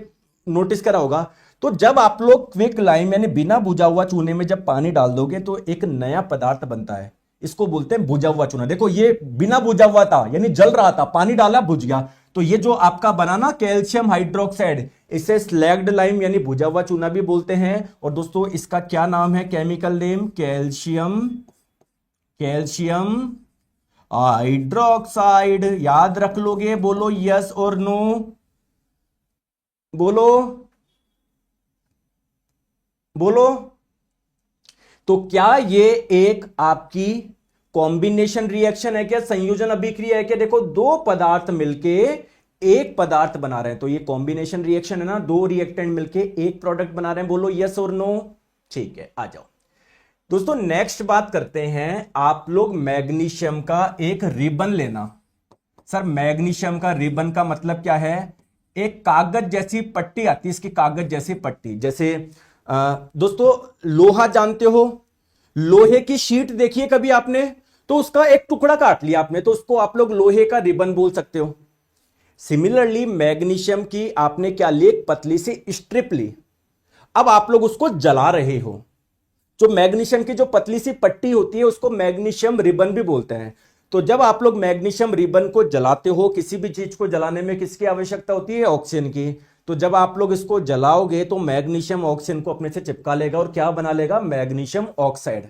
नोटिस करा होगा। तो जब आप लोग क्विक लाइम यानी बिना भुजा हुआ चूने में जब पानी डाल दोगे तो एक नया पदार्थ बनता है, इसको बोलते हैं भुजा हुआ चूना। देखो ये बिना भुजा हुआ था, यानी जल रहा था, पानी डाला भुज गया। तो ये जो आपका बना ना कैल्शियम हाइड्रोक्साइड, इसे स्लैग्ड लाइम यानी भुजा हुआ चूना भी बोलते हैं। और दोस्तों इसका क्या नाम है? Chemical name calcium hydroxide. याद रख लोगे? बोलो यस और नो, बोलो बोलो। तो क्या ये एक आपकी कॉम्बिनेशन रिएक्शन है क्या? संयोजन अभिक्रिया है क्या? देखो दो पदार्थ मिलके एक पदार्थ बना रहे हैं, तो ये कॉम्बिनेशन रिएक्शन है ना, दो रिएक्टेंट मिलके एक प्रोडक्ट बना रहे हैं। बोलो यस और नो। ठीक है, आ जाओ दोस्तों, नेक्स्ट बात करते हैं। आप लोग मैग्नीशियम का एक रिबन लेना। सर मैग्नीशियम का रिबन का मतलब क्या है? एक कागज जैसी पट्टी आती है, इसकी कागज जैसी पट्टी, जैसे दोस्तों लोहा जानते हो, लोहे की शीट देखिए कभी आपने, तो उसका एक टुकड़ा काट लिया आपने, तो उसको आप लोग लोहे का रिबन बोल सकते हो। सिमिलरली मैग्नीशियम की आपने क्या ली? एक पतली सी स्ट्रिप ली। अब आप लोग उसको जला रहे हो। जो मैग्नीशियम की जो पतली सी पट्टी होती है उसको मैग्नीशियम रिबन भी बोलते हैं। तो जब आप लोग मैग्नीशियम रिबन को जलाते हो, किसी भी चीज को जलाने में किसकी आवश्यकता होती है? ऑक्सीजन की। तो जब आप लोग इसको जलाओगे तो मैग्नीशियम ऑक्सीजन को अपने से चिपका लेगा और क्या बना लेगा? Magnesium oxide.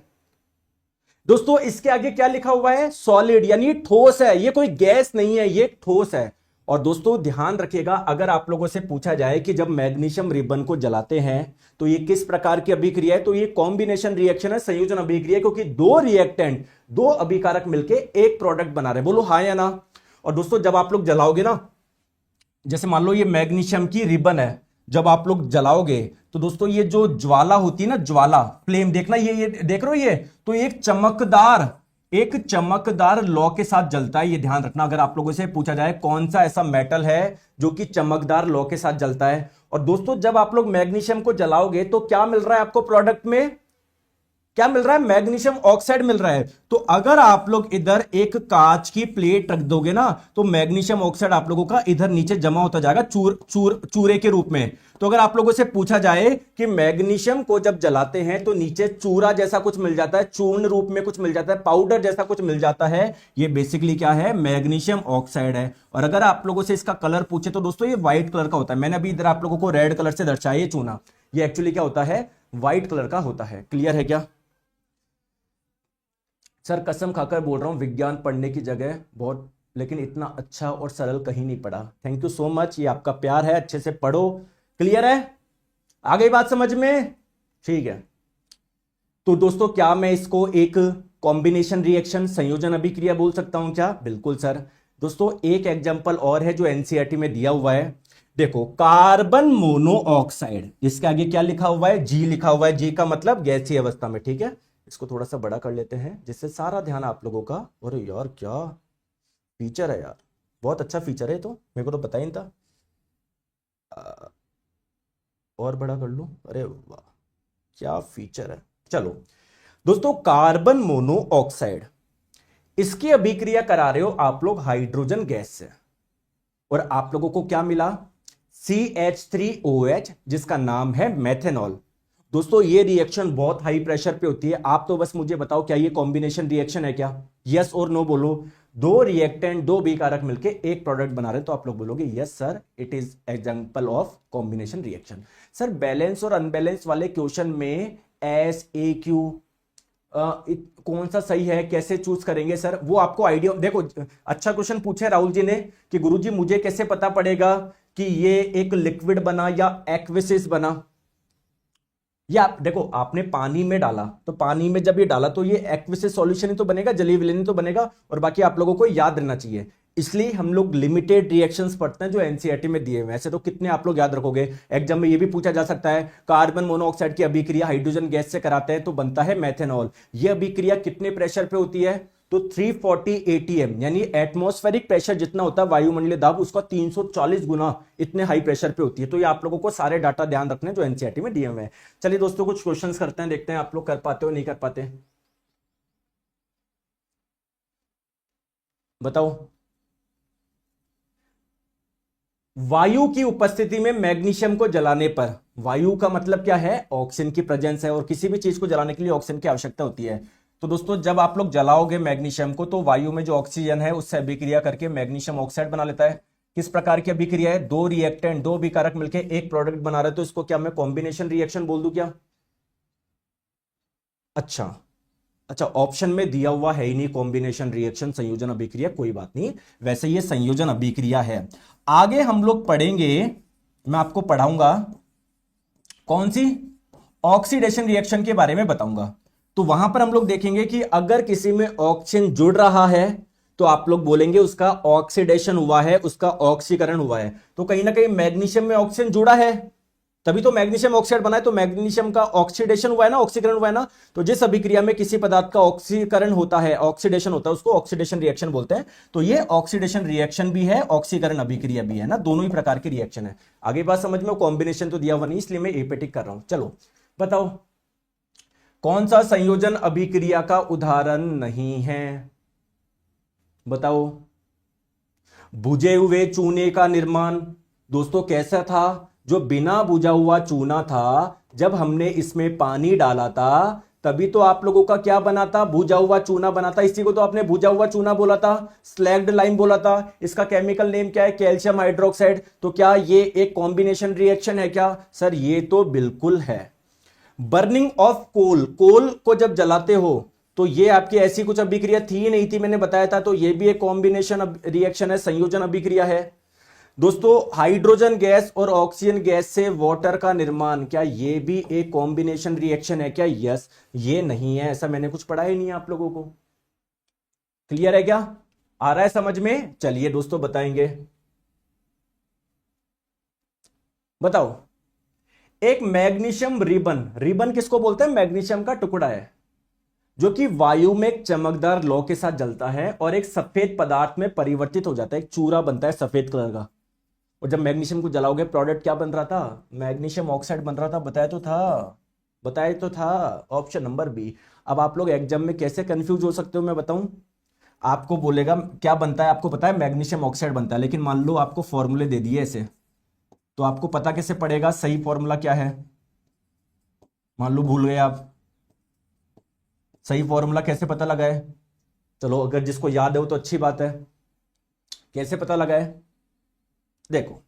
दोस्तों इसके आगे क्या लिखा हुआ है? सॉलिड, यानी ठोस है, ये कोई गैस नहीं है, ये ठोस है। और दोस्तों ध्यान रखिएगा, अगर आप लोगों से पूछा जाए कि जब मैग्नीशियम रिबन को जलाते हैं तो ये किस प्रकार की अभिक्रिया है, तो ये कॉम्बिनेशन रिएक्शन है, संयोजन अभिक्रिया, क्योंकि दो रिएक्टेंट, दो अभिकारक मिलके एक प्रोडक्ट बना रहे हैं। बोलो हाँ या ना। और दोस्तों जब आप लोग जलाओगे ना, जैसे मान लो ये मैग्नीशियम की रिबन है, जब आप लोग जलाओगे तो दोस्तों ये जो ज्वाला होती है ना, ज्वाला फ्लेम, देखना ये देख रहे हो, ये तो एक चमकदार लौ के साथ जलता है। ये ध्यान रखना, अगर आप लोगों से पूछा जाए कौन सा ऐसा मेटल है जो कि चमकदार लौ के साथ जलता है। और दोस्तों जब आप लोग मैग्नीशियम को जलाओगे तो क्या मिल रहा है आपको प्रोडक्ट में? क्या मिल रहा है? मैग्नीशियम ऑक्साइड मिल रहा है। तो अगर आप लोग इधर एक कांच की प्लेट रख दोगे ना, तो मैग्नीशियम ऑक्साइड आप लोगों का इधर नीचे जमा होता जाएगा चूरे के रूप में। तो अगर आप लोगों से पूछा जाए कि मैग्नीशियम को जब जलाते हैं तो नीचे चूरा जैसा कुछ मिल जाता है, चूर्ण रूप में कुछ मिल जाता है, पाउडर जैसा कुछ मिल जाता है, ये बेसिकली क्या है? मैग्नीशियम ऑक्साइड है। और अगर आप लोगों से इसका कलर पूछे तो दोस्तों ये व्हाइट कलर का होता है। मैंने अभी इधर आप लोगों को रेड कलर से दर्शाया ये चूना, ये एक्चुअली क्या होता है? व्हाइट कलर का होता है। क्लियर है क्या? सर कसम खाकर बोल रहा हूं, विज्ञान पढ़ने की जगह बहुत लेकिन इतना अच्छा और सरल कहीं नहीं पढ़ा। थैंक यू सो मच, ये आपका प्यार है, अच्छे से पढ़ो। क्लियर है? आ गई बात समझ में? ठीक है। तो दोस्तों क्या मैं इसको एक कॉम्बिनेशन रिएक्शन, संयोजन अभिक्रिया बोल सकता हूं क्या? बिल्कुल सर। दोस्तों एक एग्जांपल और है जो एनसीईआरटी में दिया हुआ है। देखो कार्बन मोनोऑक्साइड, इसके आगे क्या लिखा हुआ है? जी लिखा हुआ है। जी का मतलब गैसीय अवस्था में। ठीक है, इसको थोड़ा सा बड़ा कर लेते हैं जिससे सारा ध्यान आप लोगों का। अरे यार क्या फीचर है यार, बहुत अच्छा फीचर है। तो मेरे को तो पता ही नहीं था। और बड़ा कर लूं? अरे वाह क्या फीचर है। चलो दोस्तों, कार्बन मोनोऑक्साइड, इसकी अभिक्रिया करा रहे हो आप लोग हाइड्रोजन गैस से, और आप लोगों को क्या मिला? CH3OH, जिसका नाम है मेथेनॉल। दोस्तों ये रिएक्शन बहुत हाई प्रेशर पे होती है। आप तो बस मुझे बताओ क्या ये कॉम्बिनेशन रिएक्शन है क्या? यस और नो बोलो। दो रिएक्टेंट, दो बिकारक मिलके एक प्रोडक्ट बना रहे हैं, तो आप लोग बोलोगे yes sir it is example of combination reaction. Sir balance और अनबैलेंस वाले क्वेश्चन में SAQ कौन सा सही है, कैसे चूज करेंगे सर? वो आपको आइडिया, देखो अच्छा क्वेश्चन पूछे राहुल जी ने कि गुरुजी मुझे कैसे पता पड़ेगा कि ये एक लिक्विड बना या एक्विसिस बना। या देखो आपने पानी में डाला, तो पानी में जब ये डाला तो ये एक्विसिस सॉल्यूशन ही तो बनेगा, जलीय विलयन ही तो बनेगा। और बाकी आप लोगों को याद रहना चाहिए, इसलिए हम लोग लिमिटेड रिएक्शंस पढ़ते हैं जो एनसीईआरटी में दिए हुए हैं। ऐसे तो कितने आप लोग याद रखोगे? एग्जाम में ये भी पूछा जा सकता है, कार्बन मोनोऑक्साइड की अभिक्रिया हाइड्रोजन गैस से कराते हैं तो बनता है मेथेनॉल। ये अभिक्रिया कितने प्रेशर पे होती है? तो 340 ATM, यानी एटमॉस्फेरिक प्रेशर जितना होता है वायुमंडलीय दाब, उसका 340 गुना इतने हाई प्रेशर पे होती है। तो ये आप लोगों को सारे डाटा ध्यान रखने जो एनसीईआरटी में दिए हुए हैं। चलिए दोस्तों कुछ क्वेश्चंस करते हैं, देखते हैं आप लोग कर पाते हो नहीं कर पाते। बताओ। वायु की उपस्थिति में मैग्नीशियम को जलाने पर, वायु का मतलब क्या है? ऑक्सीजन की प्रेजेंस है, और किसी भी चीज को जलाने के लिए ऑक्सीजन की आवश्यकता होती है। तो दोस्तों जब आप लोग जलाओगे मैग्नीशियम को, तो वायु में जो ऑक्सीजन है उससे अभिक्रिया करके मैग्नीशियम ऑक्साइड बना लेता है। किस प्रकार की अभिक्रिया है? दो रिएक्टेंट, दो अभिकारक मिलकर एक प्रोडक्ट बना रहे, तो इसको क्या मैं कॉम्बिनेशन रिएक्शन बोल दूं क्या? अच्छा अच्छा, ऑप्शन में दिया हुआ है ही नहीं कॉम्बिनेशन रिएक्शन, संयोजन अभिक्रिया, कोई बात नहीं, वैसे ये संयोजन अभिक्रिया है। आगे हम लोग पढ़ेंगे, मैं आपको पढ़ाऊंगा कौन सी? ऑक्सीडेशन रिएक्शन के बारे में बताऊंगा। तो वहां पर हम लोग देखेंगे कि अगर किसी में ऑक्सीजन जुड़ रहा है तो आप लोग बोलेंगे उसका ऑक्सीडेशन हुआ है, उसका ऑक्सीकरण हुआ है। तो कहीं ना कहीं मैग्नीशियम में ऑक्सीजन जुड़ा है, तभी तो मैग्नीशियम ऑक्साइड बना है। तो मैग्नीशियम का ऑक्सीडेशन हुआ है ना, ऑक्सीकरण हुआ है ना। तो जिस अभिक्रिया में किसी पदार्थ का ऑक्सीकरण होता है, ऑक्सीडेशन होता है, उसको ऑक्सीडेशन रिएक्शन बोलते हैं। तो ये ऑक्सीडेशन रिएक्शन भी है, ऑक्सीकरण अभिक्रिया भी है ना, दोनों ही प्रकार की रिएक्शन है। आगे बात समझ में? कॉम्बिनेशन तो दिया हुआ नहीं, इसलिए मैं ए पे टिक कर रहा हूं। चलो बताओ कौन सा संयोजन अभिक्रिया का उदाहरण नहीं है? बताओ। बुझे हुए चूने का निर्माण, दोस्तों कैसा था? जो बिना बुझा हुआ चूना था, जब हमने इसमें पानी डाला था तभी तो आप लोगों का क्या बना था? बुझा हुआ चूना बना था। इसी को तो आपने बुझा हुआ चूना बोला था, स्लैग्ड लाइम बोला था। इसका केमिकल नेम क्या है? Calcium hydroxide. तो क्या ये एक कॉम्बिनेशन रिएक्शन है क्या? सर ये तो बिल्कुल है। बर्निंग ऑफ कोल, कोल को जब जलाते हो तो ये आपकी ऐसी कुछ अभिक्रिया थी ही नहीं थी, मैंने बताया था। तो ये भी एक कॉम्बिनेशन रिएक्शन है, संयोजन अभिक्रिया है। दोस्तों हाइड्रोजन गैस और ऑक्सीजन गैस से वाटर का निर्माण, क्या ये भी एक कॉम्बिनेशन रिएक्शन है क्या? यस। ये नहीं है, ऐसा मैंने कुछ पढ़ा ही नहीं है आप लोगों को। क्लियर है क्या? आ रहा है समझ में? चलिए दोस्तों बताएंगे। बताओ। एक मैग्नीशियम रिबन, रिबन किसको बोलते हैं? मैग्नीशियम का टुकड़ा है जो कि वायु में एक चमकदार लौ के साथ जलता है और एक सफेद पदार्थ में परिवर्तित हो जाता है, एक चूरा बनता है सफेद कलर का। और जब मैग्नीशियम को जलाओगे प्रोडक्ट क्या बन रहा था? मैग्नीशियम ऑक्साइड बन रहा था। बताया तो था, बताया तो था, ऑप्शन नंबर बी। अब आप लोग एग्जाम में कैसे कंफ्यूज हो सकते हो मैं बताऊं? आपको बोलेगा क्या बनता है, आपको पता है मैग्नीशियम ऑक्साइड बनता है, लेकिन मान लो आपको फॉर्मूले दे दिए ऐसे, तो आपको पता कैसे पड़ेगा सही फॉर्मूला क्या है? मान लो भूल गए आप, सही फॉर्मूला कैसे पता लगाए? चलो अगर जिसको याद है वो तो अच्छी बात है। कैसे पता लगाए? देखो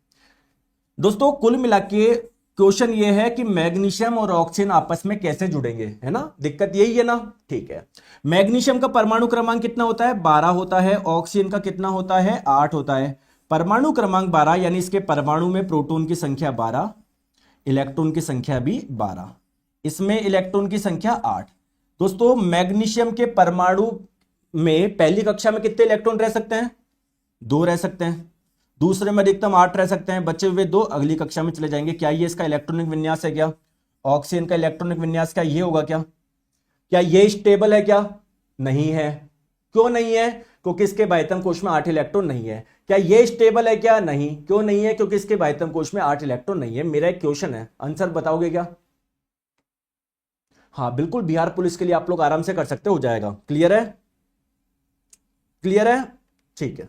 दोस्तों कुल मिला के क्वेश्चन ये है कि मैग्नीशियम और ऑक्सीजन आपस में कैसे जुड़ेंगे, है ना, दिक्कत यही है ना। ठीक है, मैग्नीशियम का परमाणु क्रमांक कितना होता है, 12 होता है। ऑक्सीजन का कितना होता है, 8 होता है। परमाणु क्रमांक 12 यानी इसके परमाणु में प्रोटॉन की संख्या 12, इलेक्ट्रॉन की संख्या भी 12, इसमें इलेक्ट्रॉन की संख्या 8। दोस्तों मैग्नीशियम के परमाणु में पहली कक्षा में कितने इलेक्ट्रॉन रह सकते हैं, 2 रह सकते हैं। दूसरे में अधिकतम 8 रह सकते हैं, बचे हुए 2 अगली कक्षा में चले जाएंगे। क्या ये इसका इलेक्ट्रॉनिक विन्यास है क्या, ऑक्सीजन का इलेक्ट्रॉनिक विन्यास क्या ये होगा क्या, क्या ये स्टेबल है क्या, नहीं है। क्यों नहीं है, क्योंकि इसके बाह्यतम कोश में 8 इलेक्ट्रॉन नहीं है। क्या ये स्टेबल है क्या, नहीं। क्यों नहीं है, क्योंकि इसके बाह्यतम कोश में 8 इलेक्ट्रॉन नहीं है। मेरा एक क्वेश्चन है, आंसर बताओगे क्या। हाँ बिल्कुल, बिहार पुलिस के लिए आप लोग आराम से कर सकते हो जाएगा। क्लियर है, क्लियर है, ठीक है।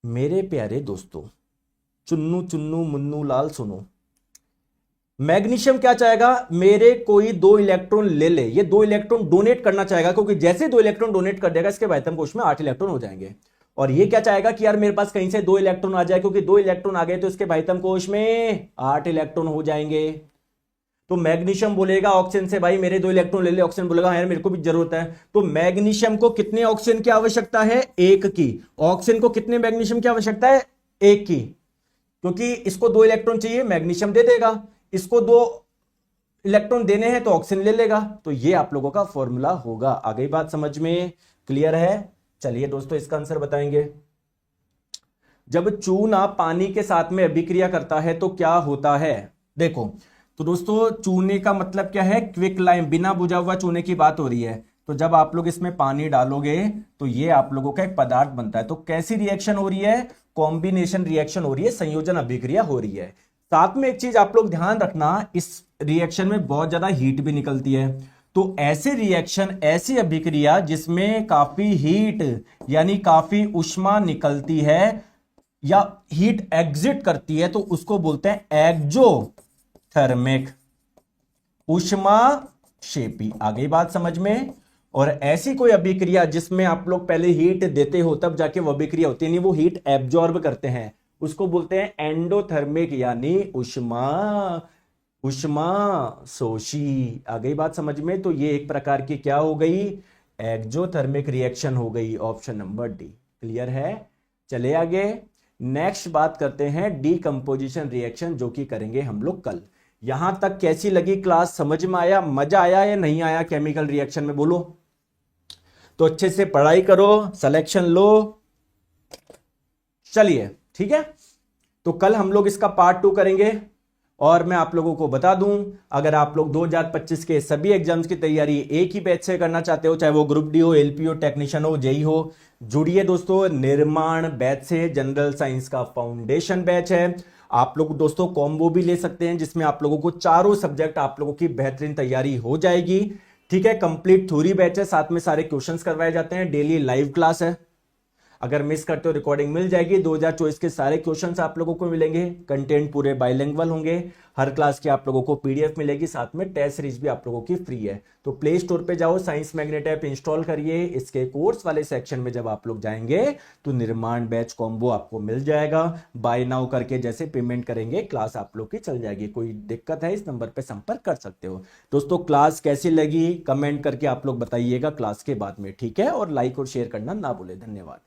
मेरे प्यारे दोस्तों, चुन्नू चुन्नू मुन्नू लाल सुनो, मैग्नीशियम क्या चाहेगा, मेरे कोई 2 इलेक्ट्रॉन ले ले, ये 2 इलेक्ट्रॉन डोनेट करना चाहेगा, क्योंकि जैसे 2 इलेक्ट्रॉन डोनेट कर देगा इसके बाह्यतम कोश में 8 इलेक्ट्रॉन हो जाएंगे। और ये क्या चाहेगा कि यार मेरे पास कहीं से 2 इलेक्ट्रॉन आ जाए, क्योंकि 2 इलेक्ट्रॉन आ गए तो इसके बाह्यतम कोश में 8 इलेक्ट्रॉन हो जाएंगे। तो मैग्नीशियम बोलेगा ऑक्सीजन से भाई मेरे 2 इलेक्ट्रॉन ले ले, ऑक्सीजन बोलेगा यार मेरे को भी जरूरत है। तो मैग्नीशियम को कितने ऑक्सीजन की आवश्यकता है, 1 की। ऑक्सीजन को कितने मैग्नीशियम की आवश्यकता है, 1 की, क्योंकि इसको 2 इलेक्ट्रॉन चाहिए, मैग्नीशियम दे देगा। इसको 2 इलेक्ट्रॉन देने हैं तो ऑक्सीजन ले लेगा। तो ये आप लोगों का फॉर्मूला होगा। आ गई बात समझ में, क्लियर है। चलिए दोस्तों इसका आंसर बताएंगे। जब चूना पानी के साथ में अभिक्रिया करता है तो क्या होता है, देखो तो दोस्तों चूने का मतलब क्या है, क्विक लाइम, बिना बुझा हुआ चूने की बात हो रही है। तो जब आप लोग इसमें पानी डालोगे तो ये आप लोगों का एक पदार्थ बनता है। तो कैसी रिएक्शन हो रही है, कॉम्बिनेशन रिएक्शन हो रही है, संयोजन अभिक्रिया हो रही है। साथ में एक चीज आप लोग ध्यान रखना, इस रिएक्शन में बहुत ज्यादा हीट भी निकलती है। तो ऐसे रिएक्शन, ऐसी अभिक्रिया जिसमें काफी हीट यानी काफी ऊष्मा निकलती है या हीट एग्जिट करती है, तो उसको बोलते हैं एक्जोथर्मिक, ऊष्माक्षेपी। आ गई बात समझ में। और ऐसी कोई अभिक्रिया जिसमें आप लोग पहले हीट देते हो तब जाके वो अभिक्रिया होती है, नहीं वो हीट एब्जॉर्ब करते हैं, उसको बोलते हैं एंडोथर्मिक यानी ऊष्मा शोषी। आ गई बात समझ में। तो ये एक प्रकार की क्या हो गई, एक्जोथर्मिक रिएक्शन हो गई, ऑप्शन नंबर डी। क्लियर है। चले आगे, नेक्स्ट बात करते हैं डीकंपोजिशन रिएक्शन, जो कि करेंगे हम लोग कल। यहां तक कैसी लगी क्लास, समझ में आया, मजा आया या नहीं आया केमिकल रिएक्शन में, बोलो। तो अच्छे से पढ़ाई करो, सिलेक्शन लो। चलिए ठीक है, तो कल हम लोग इसका पार्ट 2 करेंगे। और मैं आप लोगों को बता दूं, अगर आप लोग 2025 के सभी एग्जाम्स की तैयारी एक ही बैच से करना चाहते हो, चाहे वो ग्रुप डी हो, एलपी हो, टेक्नीशियन हो, जेई हो, जुड़िए दोस्तों निर्माण बैच से। जनरल साइंस का फाउंडेशन बैच है। आप लोग दोस्तों कॉम्बो भी ले सकते हैं, जिसमें आप लोगों को चारों सब्जेक्ट आप लोगों की बेहतरीन तैयारी हो जाएगी। ठीक है, कंप्लीट थ्योरी बैच है, साथ में सारे क्वेश्चंस करवाए जाते हैं, डेली लाइव क्लास है। अगर मिस करते हो रिकॉर्डिंग मिल जाएगी। 2024 के सारे क्वेश्चंस आप लोगों को मिलेंगे, कंटेंट पूरे बाइलिंगुअल होंगे, हर क्लास की आप लोगों को पीडीएफ मिलेगी, साथ में टेस्ट सीरीज भी आप लोगों की फ्री है। तो प्ले स्टोर पे जाओ, साइंस मैग्नेट ऐप इंस्टॉल करिए। इसके कोर्स वाले सेक्शन में जब आप लोग जाएंगे तो निर्माण बैच कॉम्बो आपको मिल जाएगा। बाय नाउ करके जैसे पेमेंट करेंगे क्लास आप लोग की चल जाएगी। कोई दिक्कत है इस नंबर पर संपर्क कर सकते हो। दोस्तों क्लास कैसी लगी कमेंट करके आप लोग बताइएगा क्लास के बाद में, ठीक है। और लाइक और शेयर करना ना भूले। धन्यवाद।